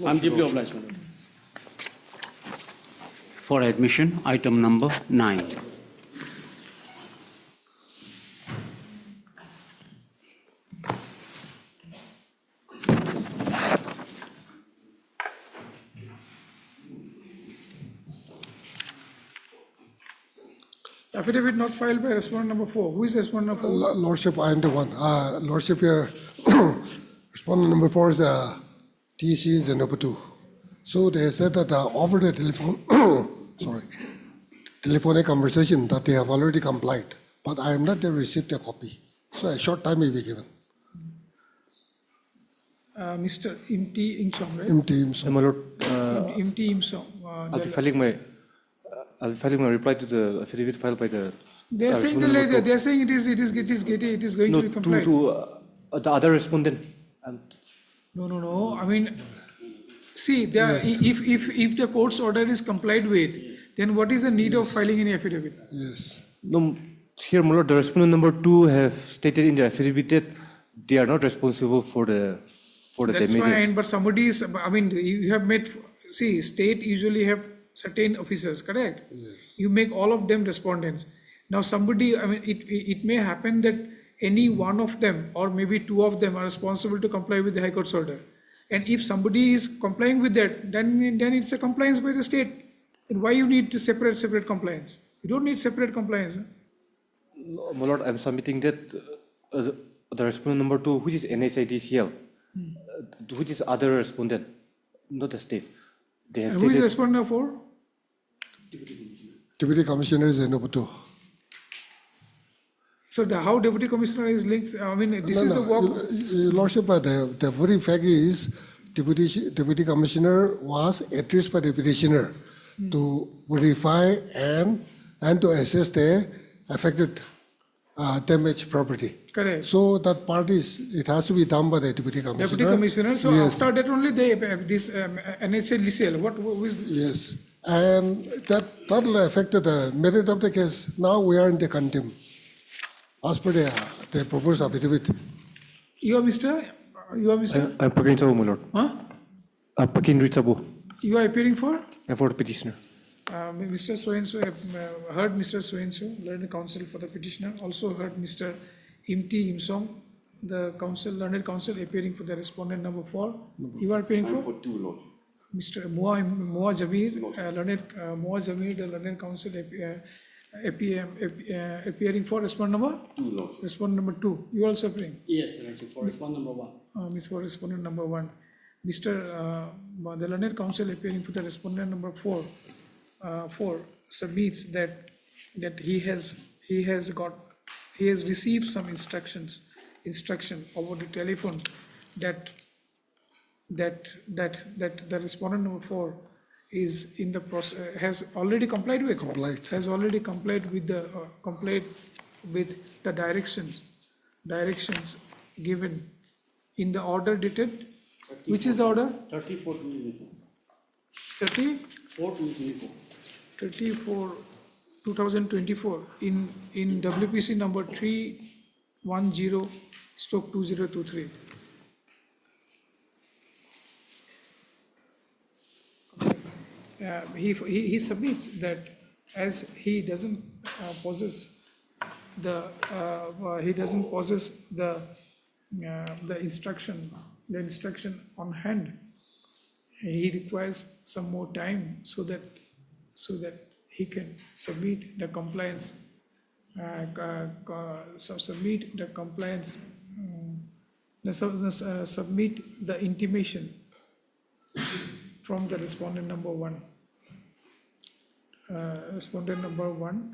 I'm deeply obliged, my lord. For admission, item number 9. Affidavit not filed by respondent number 4. Who is respondent number 4? Lordship, I am the one. Lordship, here, respondent number 4 is TC is the number 2. So they said that over the telephonic conversation that they have already complied, but I am not received a copy. So a short time may be given. Mr. Imti Imsong, right? Imti Imsong. My lord, Imti Imsong. I'll be filing my reply to the affidavit filed by the. They are saying they are saying it is going to be complied. To the other respondent. No. I mean, see, if the court's order is complied with, then what is the need of filing any affidavit? Yes. No, here, my lord, the respondent number 2 have stated in the affidavit that they are not responsible for the That's damages. fine, but somebody is. I mean, you have made. See, state usually have certain officers, correct? Yes. You make all of them respondents. Now somebody, I mean, it may happen that any one of them or maybe 2 of them are responsible to comply with the High Court's order. And if somebody is complying with that, then it's a compliance by the state. And why you need to separate compliance? You don't need separate compliance. No, my lord, I'm submitting that the respondent number 2, which is NHIDCL, which is other respondent, not the state. They have and who is respondent for? Deputy Commissioner is the number 2. So how Deputy Commissioner is linked? I mean, this is the work. Your Lordship, the very fact is Deputy Commissioner was addressed by the petitioner to verify and to assess the affected damaged property. Correct. So that part it has to be done by the Deputy Commissioner. Deputy Commissioner. So yes. after that only this NHLCL. Who is? Yes, and that will affect the merit of the case. Now we are in the contempt. As per the proposed affidavit. You are Mr. I'm Pakin Sabu, my lord. Huh? Pakin Ritsabu. You are appearing for? For the petitioner. Mr. So-and-so, heard Mr. So-and-so, learned counsel for the petitioner, also heard Mr. Imti Imsong, the learned counsel appearing for the respondent number 4. You are appearing for? For 2, Lord. Mr. Moa Jamir, Moa Jamir, the learned counsel appearing for respondent number? 2, Lord. Respondent number 2. You also appearing? Yes, for respondent number 1. For respondent number 1. Mr. The learned counsel appearing for the respondent number 4 submits that he has received some instruction over the telephone that the respondent number 4 is in the process, has already complied with the directions given in the order dated. Which is the order? 34 to 24. 34 2024 in WPC number 310/2023. He submits that as he doesn't possess the instruction on hand, he requires some more time so that he can submit the compliance, submit the intimation from the respondent number 1. Respondent number 1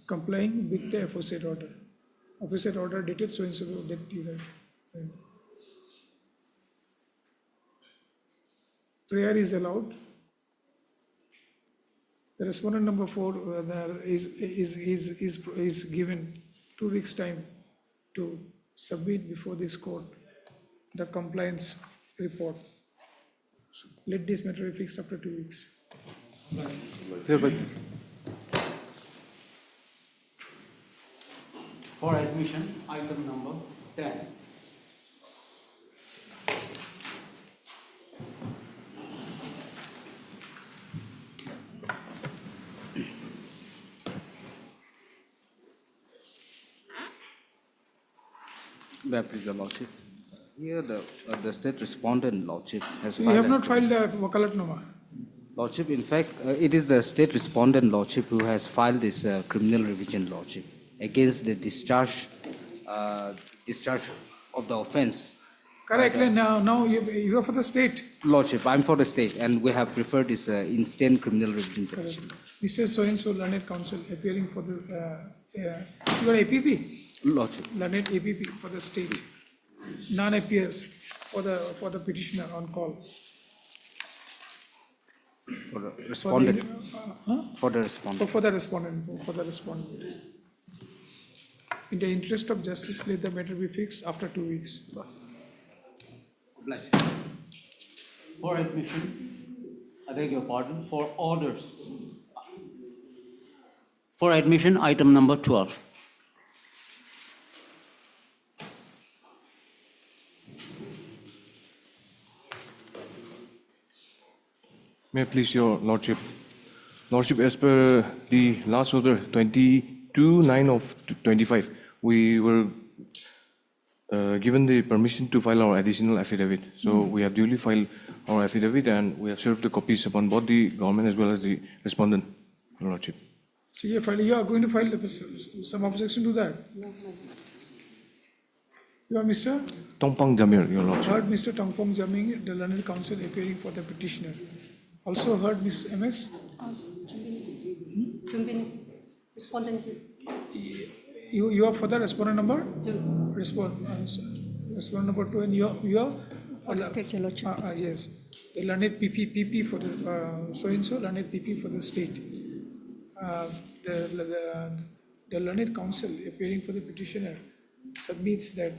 complying with the aforesaid order. Aforesaid order dated so and so that you have. prayer is allowed. The respondent number 4 is given 2 weeks time to submit before this court the compliance report. Let this matter be fixed after 2 weeks. For admission, item number 10. May I please, Your Lordship? Here, the state respondent, Lordship, has So you have not filed a wakalatnama. Lordship, in fact, it is the state respondent, Lordship, who has filed this criminal revision, Lordship, against the discharge of the offence. Correctly, now you are for the state. Lordship, I'm for the state, and we have preferred this instant criminal revision petition. Mr. So-and-so learned counsel appearing for the, you are APP? Lordship. Learned APP for the state. None appears for the petitioner on call. For the respondent. For the respondent. For the respondent. In the interest of justice, let the matter be fixed after 2 weeks. For admission, I beg your pardon, for orders. For admission, item number 12. May I please, Your Lordship? Lordship, as per the last order, 22/9 of 25, we were given the permission to file our additional affidavit. So we have duly filed our affidavit and we have served the copies upon both the government as well as the respondent, Your Lordship. So you are going to file some objection to that? You are Mr. Tongpang Jamir, Your Lordship. Heard Mr. Tongpong Jaming, the learned counsel appearing for the petitioner. Also heard Ms. MS. Respondent. You are for the respondent number? 2. Respondent number 2, and you are for the state, Your Lordship. Yes. The learned PP for the so-and-so, learned PP for the state. The learned counsel appearing for the petitioner submits that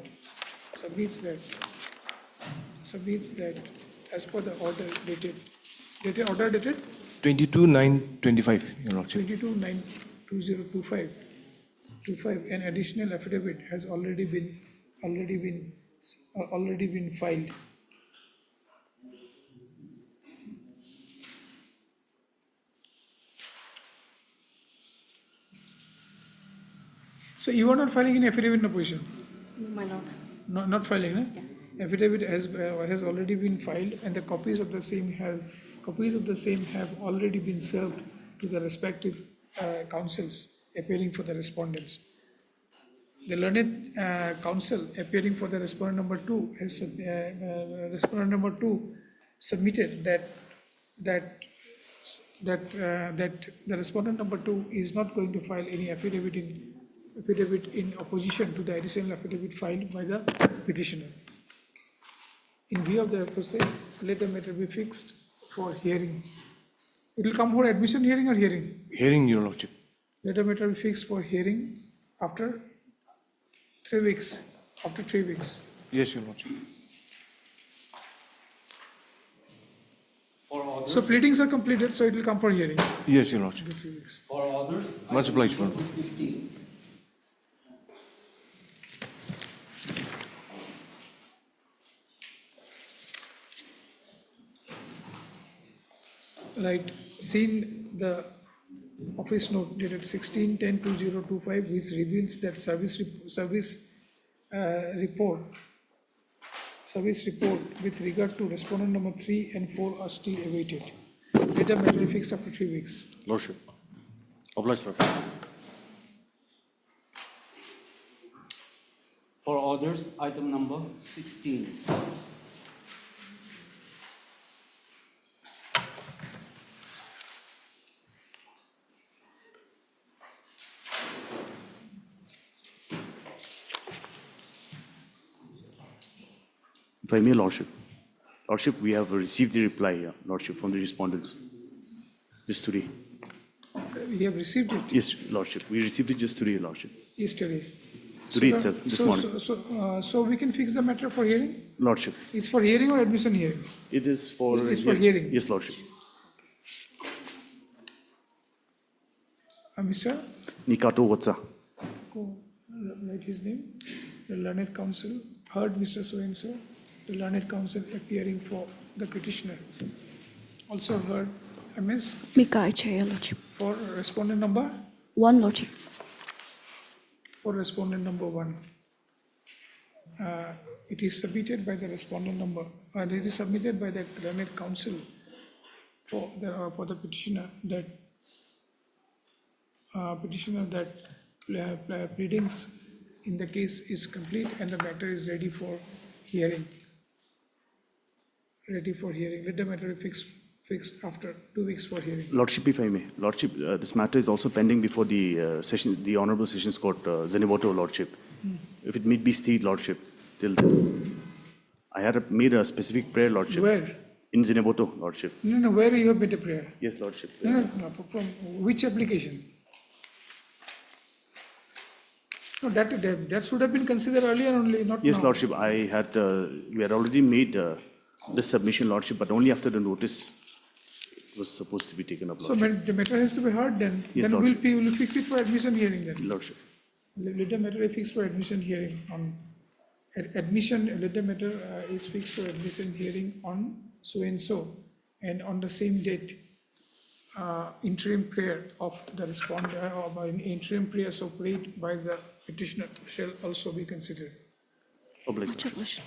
as per the order dated 22/9/25, Your Lordship. 22/9/2025, an additional affidavit has already been filed. So you are not filing an affidavit in opposition? No, my lord. Not filing, no? Yeah. Affidavit has already been filed, and the copies of the same have already been served to the respective counsels appearing for the respondents. The learned counsel appearing for the respondent number 2 has submitted that the respondent number 2 is not going to file any affidavit in opposition to the additional affidavit filed by the petitioner. In view of the aforesaid, let the matter be fixed for hearing. It will come for admission hearing or hearing? Hearing, Your Lordship. Let the matter be fixed for hearing after 3 weeks. After 3 weeks. Yes, Your Lordship. So pleadings are completed, so it will come for hearing. Yes, Your Lordship. For others, Much obliged, Your Lordship. 15. Right, seen the office note dated 16/10/2025, which reveals that service report with regard to respondent number 3 and 4 are still awaited. Let the matter be fixed after 3 weeks. Lordship. Obliged, Lordship. For orders, item number 16. If I may, Lordship. Lordship, we have received the reply, Lordship, from the respondents just today. You have received it Yes, Lordship. We received it just today, Lordship. yesterday. Today So itself, the- this so- morning. So we can fix the matter for hearing? Lordship. It's for hearing or admission hearing? It is for... It's for hearing. Yes, Lordship. Mr. Nikato Watsa. Go write his name. The learned counsel heard Mr. So-and-so, the learned counsel appearing for the petitioner. Also heard MS Mika Achaya, Lordship. for respondent number, 1, Lordship. for respondent number 1. It is submitted by the respondent number, and it is submitted by the learned counsel for the petitioner that pleadings in the case is complete and the matter is ready for hearing. Ready for hearing. Let the matter be fixed after 2 weeks for hearing. Lordship, if I may. Lordship, this matter is also pending before the Honorable Sessions Court, Zenevoto, Lordship. If it need be stayed, Lordship, till then. I had made a specific prayer, Lordship. Where? In Zenevoto, Lordship. No, where you have made a prayer? Yes, Lordship. No, from which application? No, that should have been considered earlier only, not Yes, now. Lordship, we had already made the submission, Lordship, but only after the notice it was supposed to be taken up, So Lordship. the matter has to be heard then. Yes, Then Lordship. we'll fix it for admission hearing then. Lordship. Let the matter be fixed for admission hearing on, admission, let the matter is fixed for admission hearing on so-and-so, and on the same date, interim prayer of the respondent, or interim prayer so prayed by the petitioner shall also be considered. Obliged.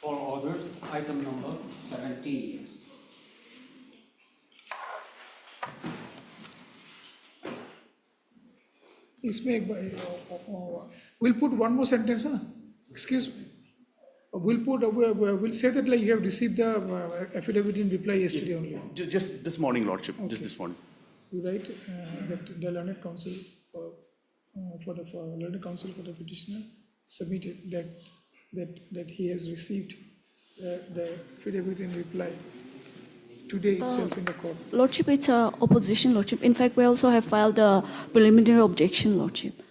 For orders, item number 17. We'll put one more sentence, huh? Excuse me. We'll say that like you have received the affidavit in reply yesterday only. Just this morning, Lordship, just this morning. You write that the learned counsel for the petitioner submitted that he has received the affidavit in reply today itself in the court. Lordship, it's a opposition, Lordship. In fact, we also have filed a preliminary objection, Lordship.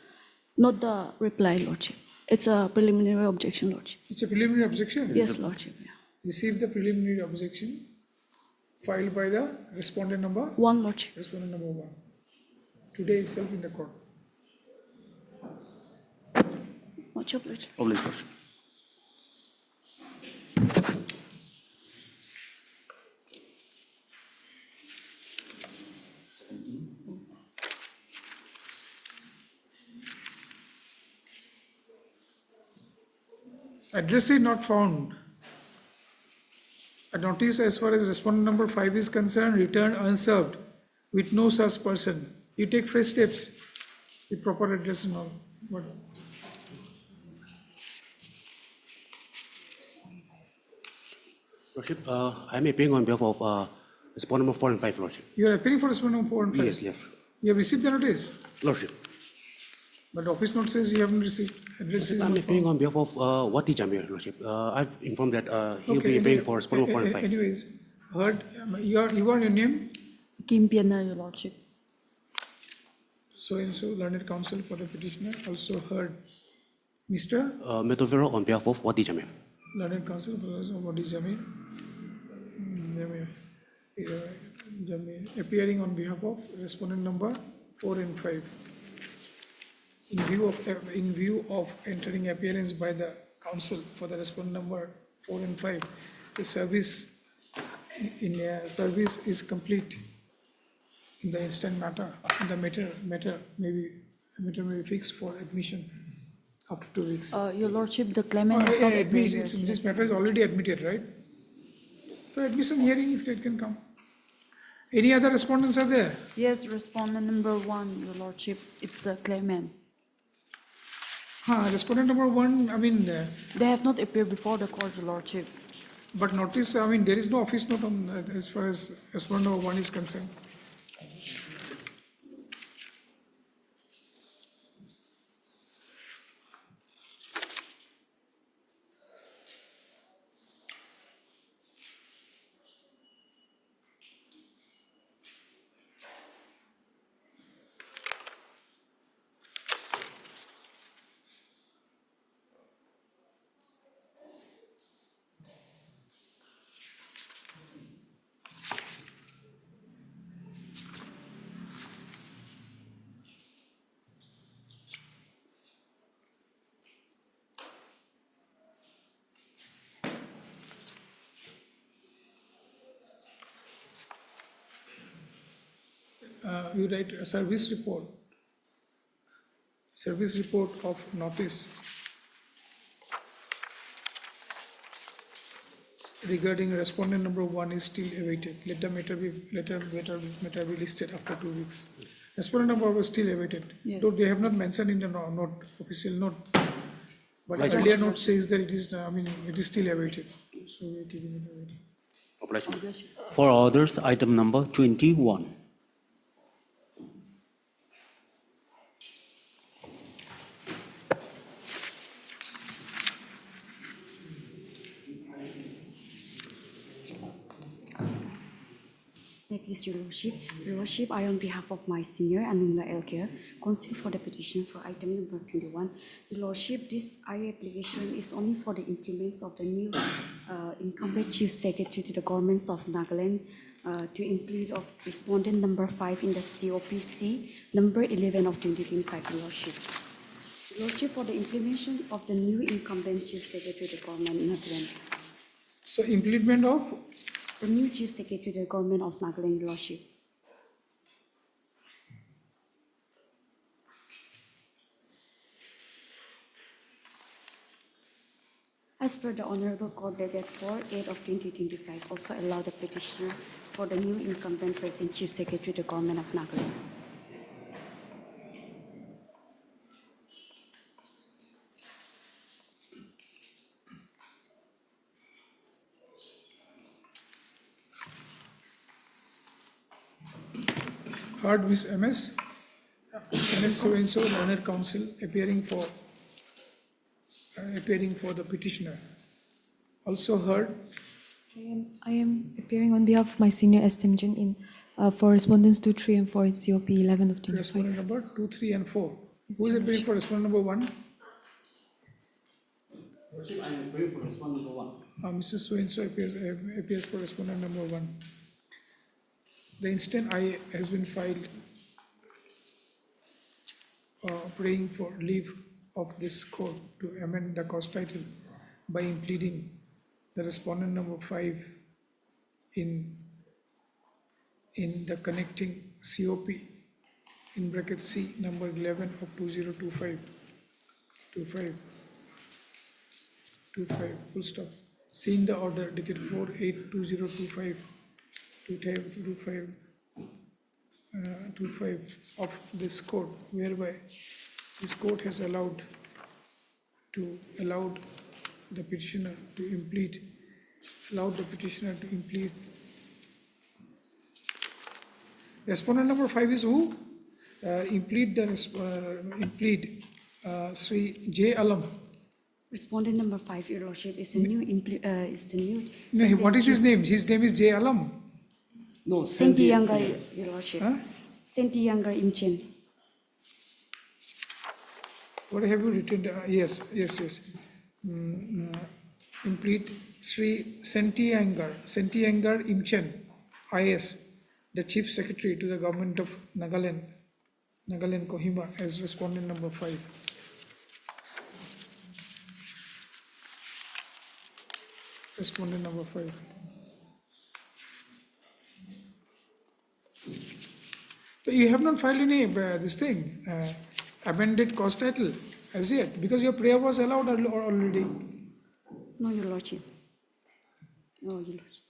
Not the reply, Lordship. It's a preliminary objection, Lordship. It's a preliminary objection? Yes, Lordship. Yeah. Received the preliminary objection filed by the respondent number? 1, Lordship. Respondent number 1. Today itself in the court. Much obliged. Obliged, Lordship. Addressee not found. A notice as far as respondent number 5 is concerned, returned unserved with no such person. You take fresh steps with proper address and all. What? Lordship, I am appearing on behalf of respondent number 4 and 5, Lordship. You are appearing for respondent number 4 and 5? Yes, yes. You have received the notice? Lordship. But the office note says you haven't received. Address is I'm not appearing found. on behalf of Wati Jamir, Lordship. I've informed that he'll be appearing for respondent number 4 and 5. Anyways, heard, you are your name? Kim Piana, Your Lordship. So-and-so, learned counsel for the petitioner, also heard Mr. Metovero on behalf of Wati Jamir. Learned counsel for Wadi Jamir. Jamir, appearing on behalf of respondent number 4 and 5. In view of entering appearance by the counsel for the respondent number 4 and 5, the service is complete in the instant matter, and the matter may be fixed for admission after 2 weeks. Your Lordship, the claimant has not appeared yet. This matter is already admitted, right? So admission hearing, if it can come. Any other respondents are there? Yes, respondent number 1, Your Lordship, it's the claimant. Respondent number 1, I mean... They have not appeared before the court, Your Lordship. But notice, I mean, there is no office note on as far as respondent number 1 is concerned. you write a service report of notice regarding respondent number 1 is still awaited. Let the matter be listed after 2 weeks. Respondent number 1 was still awaited. Yes. Though they have not mentioned in the note, official note, but Right. earlier note says that it is, it is still awaited. So we are keeping it awaited. For others, item number 21. Please, Your Lordship. Your Lordship, I, on behalf of my senior, Anumla Elker, conceal for the petition for item number 21. Your Lordship, this IA application is only for the implements of the new incumbent Chief Secretary to the governments of Nagaland to implement of respondent number 5 in the COPC number 11 of 2025, Your Lordship. Your Lordship, for the implementation of the new incumbent Chief Secretary to the government of Nagaland. So implement of The new Chief Secretary to the government of Nagaland, Your Lordship. As per the Honorable Court dated 4/8 of 2025, also allow the petitioner for the new incumbent present Chief Secretary to the government of Nagaland. heard Miss MS so-and-so learned counsel appearing for the petitioner. Also heard I am appearing on behalf of my senior S. Timjin in for respondents 2, 3, and 4 in COP 11 of 25. respondent number 2, 3, and 4. Yes, Who is Your appearing for respondent number 1? Lordship, I am appearing for respondent number 1. Mr. So-and-so appears for respondent number 1. The instant I has been filed praying for leave of this court to amend the cause title by impleading the respondent number 5 in the connecting COP in bracket C number 11 of 2025 full stop. Seeing the order dated 4/8/2025 25 of this court, whereby this court has allowed the petitioner to implead respondent number 5 is who? Implead Sri J. Alam. Respondent number 5, Your Lordship, is the new. No, what is his name? His name is J. Alam. No, Senti Younger, Your Lordship. Senti Younger Imchen. What have you written? Yes. Implead Sri Senti Younger Imchen, IS, the Chief Secretary to the government of Nagaland, Kohima, as respondent number 5. Respondent number 5. So you have not filed any amended cause title as yet, because your prayer was allowed already. No, Your Lordship. No, Your Lordship.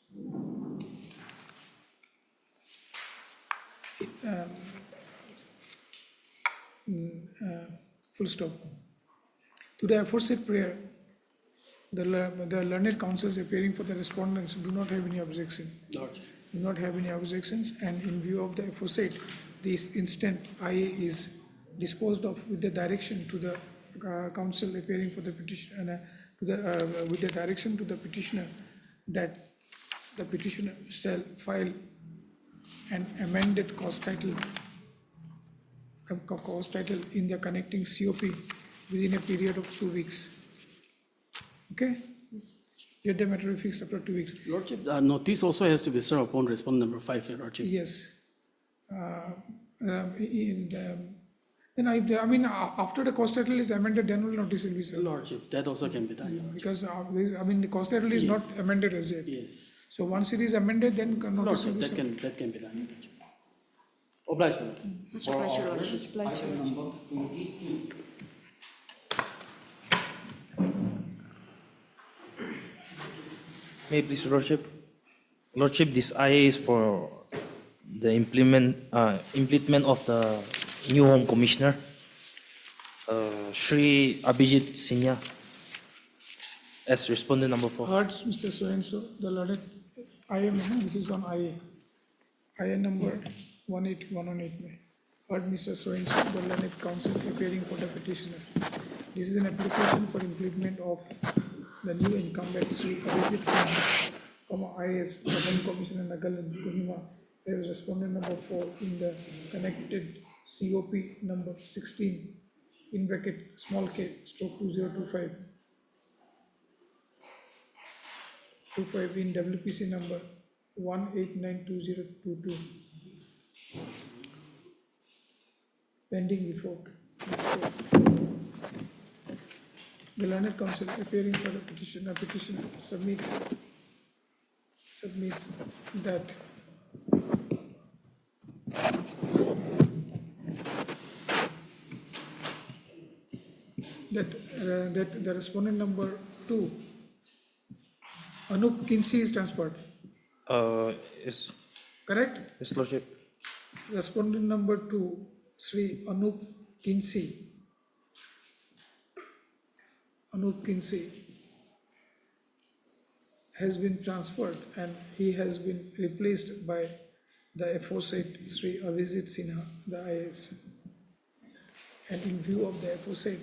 Full stop. To the aforesaid prayer, the learned counsels appearing for the respondents do not have any objection. Do not have any objections, and in view of the aforesaid, this instant IA is disposed of with the direction to the counsel appearing for the petition, with the direction to the petitioner that the petitioner shall file an amended cause title in the connecting COP within a period of 2 weeks. Okay? Yes. Get the matter fixed after 2 weeks. Lordship, notice also has to be served upon respondent number 5, Your Lordship. Yes. After the cause title is amended, then only notice will be served. Lordship, that also can be done. Because the cause title is not amended as yet. Yes. So once it is amended, then notice will Lordship, be served. that can be done. Obliged, Madam. Much obliged, Your Lordship. Obliged, Your Lordship. Number 22. May I please, Your Lordship? Lordship, this IA is for the implement of the new Home Commissioner, Shri Abhijit Sinha, as respondent number 4. Heard Mr. So-and-so, the learned IA, this is on IA. IA number 18118 में. Heard Mr. So-and-so, the learned counsel appearing for the petitioner. This is an application for implement of the new incumbent Sri Abhijit Sinha, IAS, the Home Commissioner Nagaland, Kohima, as respondent number 4 in the connected COP number 16 in bracket small k stroke 2025 in WPC number 1892022 pending before this court. The learned counsel appearing for the petitioner submits that that the respondent number 2, Anup Kinsey, is transferred. Yes. Correct? Yes, Lordship. Respondent number 2, Sri Anup Kinsey. Has been transferred and he has been replaced by the aforesaid Sri Abhijit Sinha, the IAS. And in view of the aforesaid,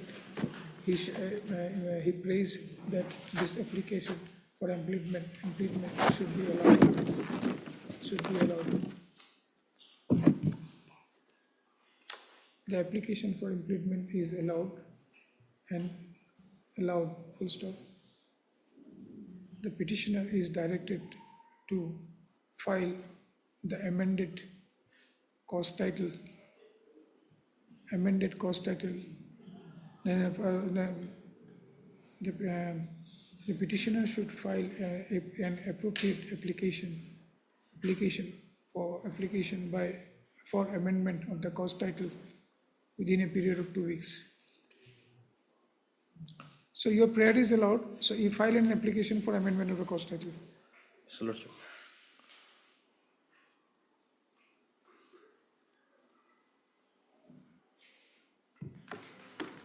he prays that this application for implement should be allowed. The application for implement is allowed, full stop. The petitioner is directed to file the amended cost title. The petitioner should file an appropriate application for amendment of the cost title within a period of 2 weeks. So your prayer is allowed. So you file an application for amendment of the cost title. Yes, Lordship.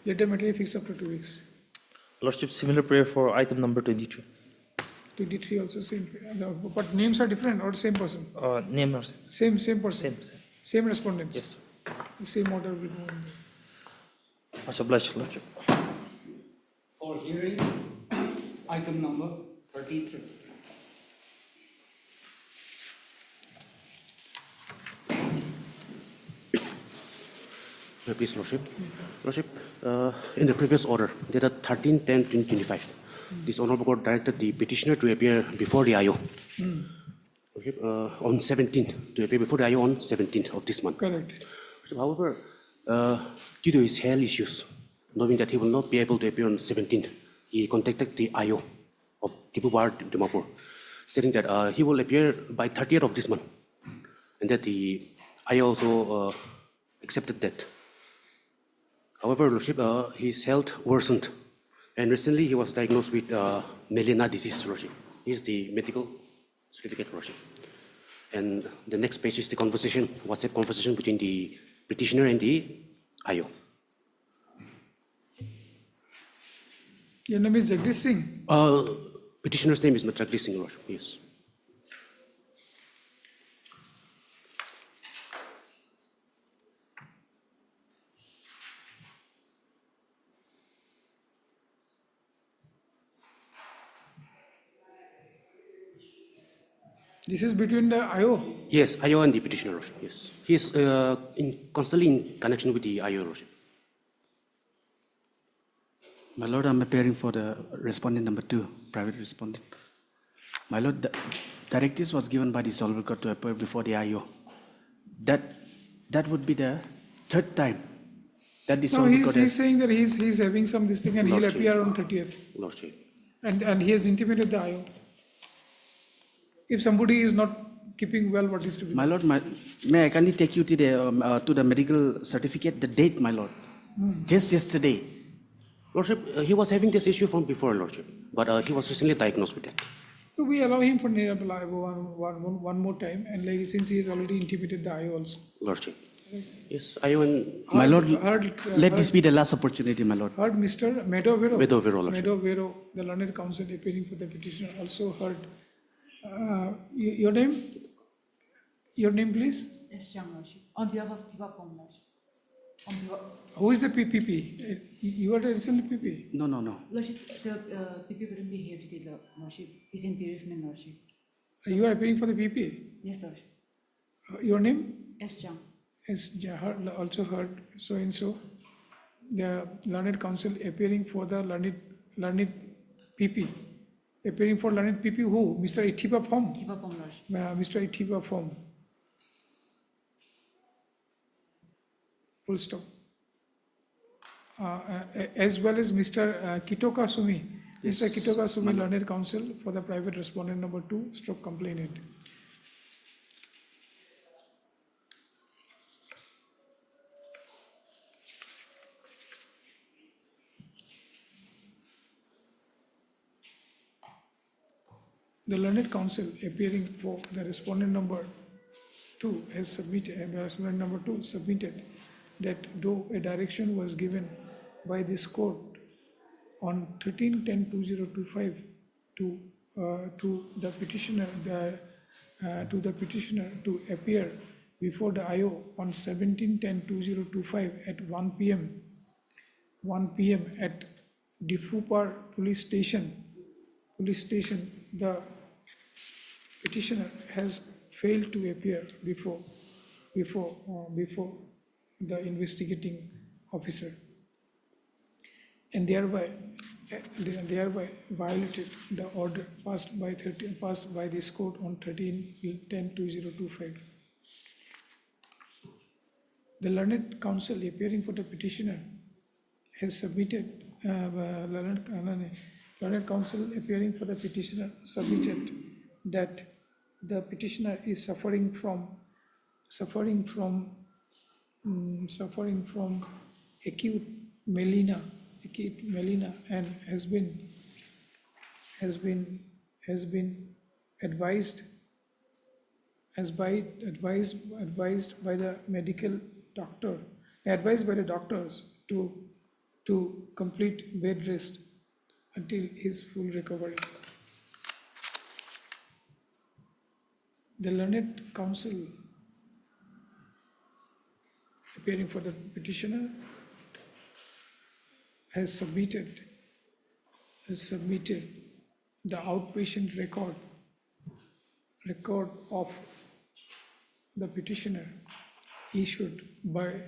Let the matter be fixed after 2 weeks. Lordship, similar prayer for item number 23. 23 also same, but names are different or same person? Name or same person? Same respondents? Yes. The same order will go in there. Much obliged, Lordship. For hearing, item number 33. Please, Lordship. Lordship, in the previous order, dated 13/10/2025, this Honorable Court directed the petitioner to appear before the IO. Lordship, on 17th, to appear before the IO on 17th of this month. Correct. However, due to his health issues, knowing that he will not be able to appear on 17th, he contacted the IO of Tipubar, Dimapur, stating that he will appear by 30th of this month, and that the IO also accepted that. However, Lordship, his health worsened, and recently he was diagnosed with melena disease, Lordship. Here's the medical certificate, Lordship. And the next page is the conversation, WhatsApp conversation between the petitioner and the IO. Your name is Jagdish Singh? Petitioner's name is Jagdish Singh, Lordship, yes. This is between the IO? Yes, IO and the petitioner, Lordship, yes. He is constantly in connection with the IO, Lordship. My Lord, I'm appearing for the respondent number 2, private respondent. My Lord, the directives was given by the Honorable Court to appear before the IO. That would be the third time that the Honorable Court he's saying that he's having some this thing and he'll Lordship. appear on 30th. Lordship. And he has intimated the IO. If somebody is not keeping well what is to be My done. lord, may I kindly take you to the medical certificate, the date, my lord? Just yesterday. Lordship, he was having this issue from before, Lordship, but he was recently diagnosed with that. So we allow him for one more time, and like since he has already intimated the IO also. Lordship. Yes, I even. My lord, Heard, let this be the last opportunity, my lord. Heard Mr. Medovero. Medovero, Lordship. Medovero, the learned counsel appearing for the petitioner, also heard. Your name? Your name, please? Yes, Young Lordship. On behalf of Tivapong Lordship. On behalf, Who is the PPP? You are the recently PP? No. Lordship, the PP couldn't be here today, Lordship. He's in bereavement, Lordship. You are appearing for the PP? Yes, Lordship. Your name? Yes, Young. Yes, also heard so and so. The learned counsel appearing for the learned PP. Appearing for learned PP who? Mr. Itipa Form? Tivapong Lordship. Mr. Itipa Form. Full stop. As well as Mr. Kitoka Sumi. Yes, Mr. Kitoka Sumi, learned counsel for the private respondent number 2, stroke complainant. The learned counsel appearing for the respondent number 2 has submitted, that though a direction was given by this court on 13/10/2025 to the petitioner to appear before the IO on 17/10/2025 at 1 p.m. at Diffupar police station, the petitioner has failed to appear before the investigating officer, and thereby violated the order passed by this court on 13/10/2025. The learned counsel appearing for the petitioner has submitted, learned counsel appearing for the petitioner submitted that the petitioner is suffering from acute melena, and has been advised by the medical doctor, advised by the doctors to complete bed rest until his full recovery. The learned counsel appearing for the petitioner has submitted the outpatient record of the petitioner issued by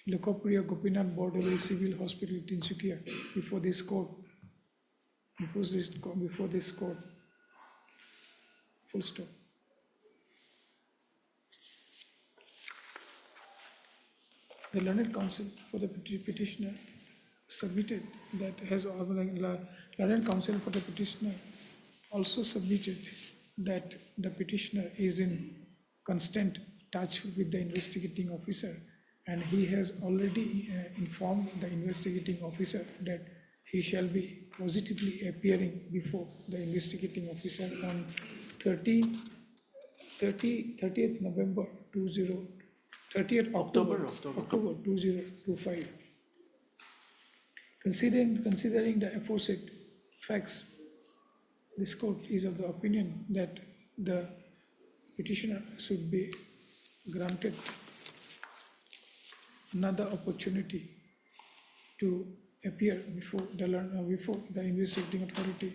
Lokopriya Gopinath Bordeway Civil Hospital, Tinsukia, before this court. Full stop. The learned counsel for the petitioner submitted that learned counsel for the petitioner also submitted that the petitioner is in constant touch with the investigating officer, and he has already informed the investigating officer that he shall be positively appearing before the investigating officer on 30th October 2025. Considering the aforesaid facts, this court is of the opinion that the petitioner should be granted another opportunity to appear before the investigating authority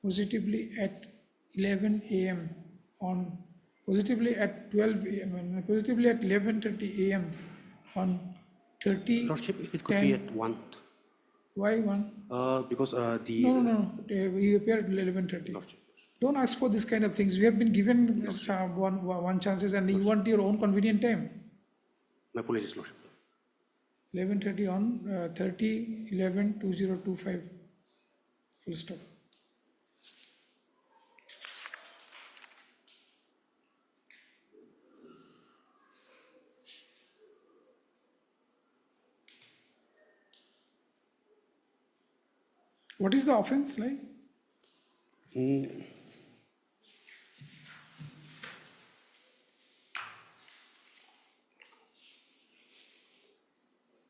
positively at 11 a.m. positively at 12 a.m. and positively at 11:30 a.m. on 30. Lordship, if it could be at 1. Why 1? Because the. No. We appear at 11:30. Lordship. Don't ask for this kind of things. We have been given one chances, and you want your own convenient time. My apologies, Lordship. 11:30 on 30/11/2025. Full stop. What is the offense like?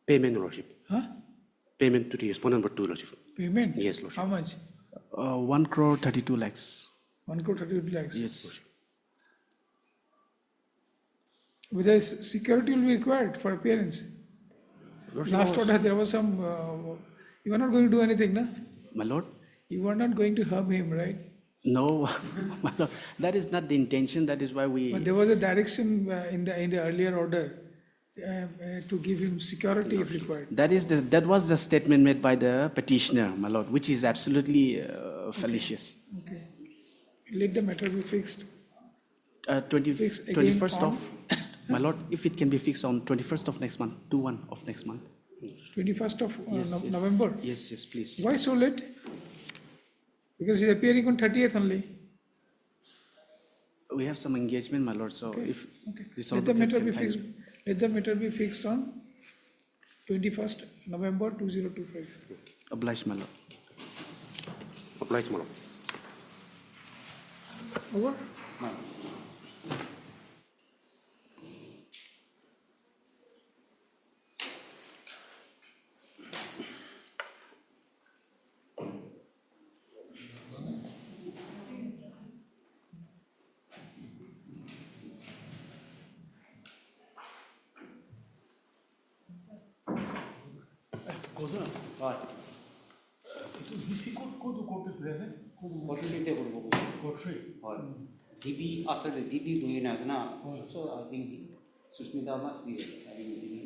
Payment, Lordship. Huh? Payment to the respondent number 2, Lordship. Payment? Yes, Lordship. How much? 1 crore 32 lakhs. 1 crore 32 lakhs. Yes. Whether security will be required for appearance. Last order, there was some. You are not going to do anything, no? My lord? You are not going to harm him, right? No, my lord. That is not the intention. That is why we. But there was a direction in the earlier order to give him security if required. That was the statement made by the petitioner, my lord, which is absolutely fallacious. Okay. Let the matter be fixed. 21st of, my lord, if it can be fixed on 21st of next month, 2/1 of next month. 21st of Yes. November. Yes, yes, please. Why so late? Because he's appearing on 30th only. We have some engagement, my lord, so if this Let the matter can be find- fixed. Let the matter be fixed on 21st November 2025. Obliged, my lord. Obliged, my lord. Over. DB, after the DB going na, so I think Susmita must be having a DB.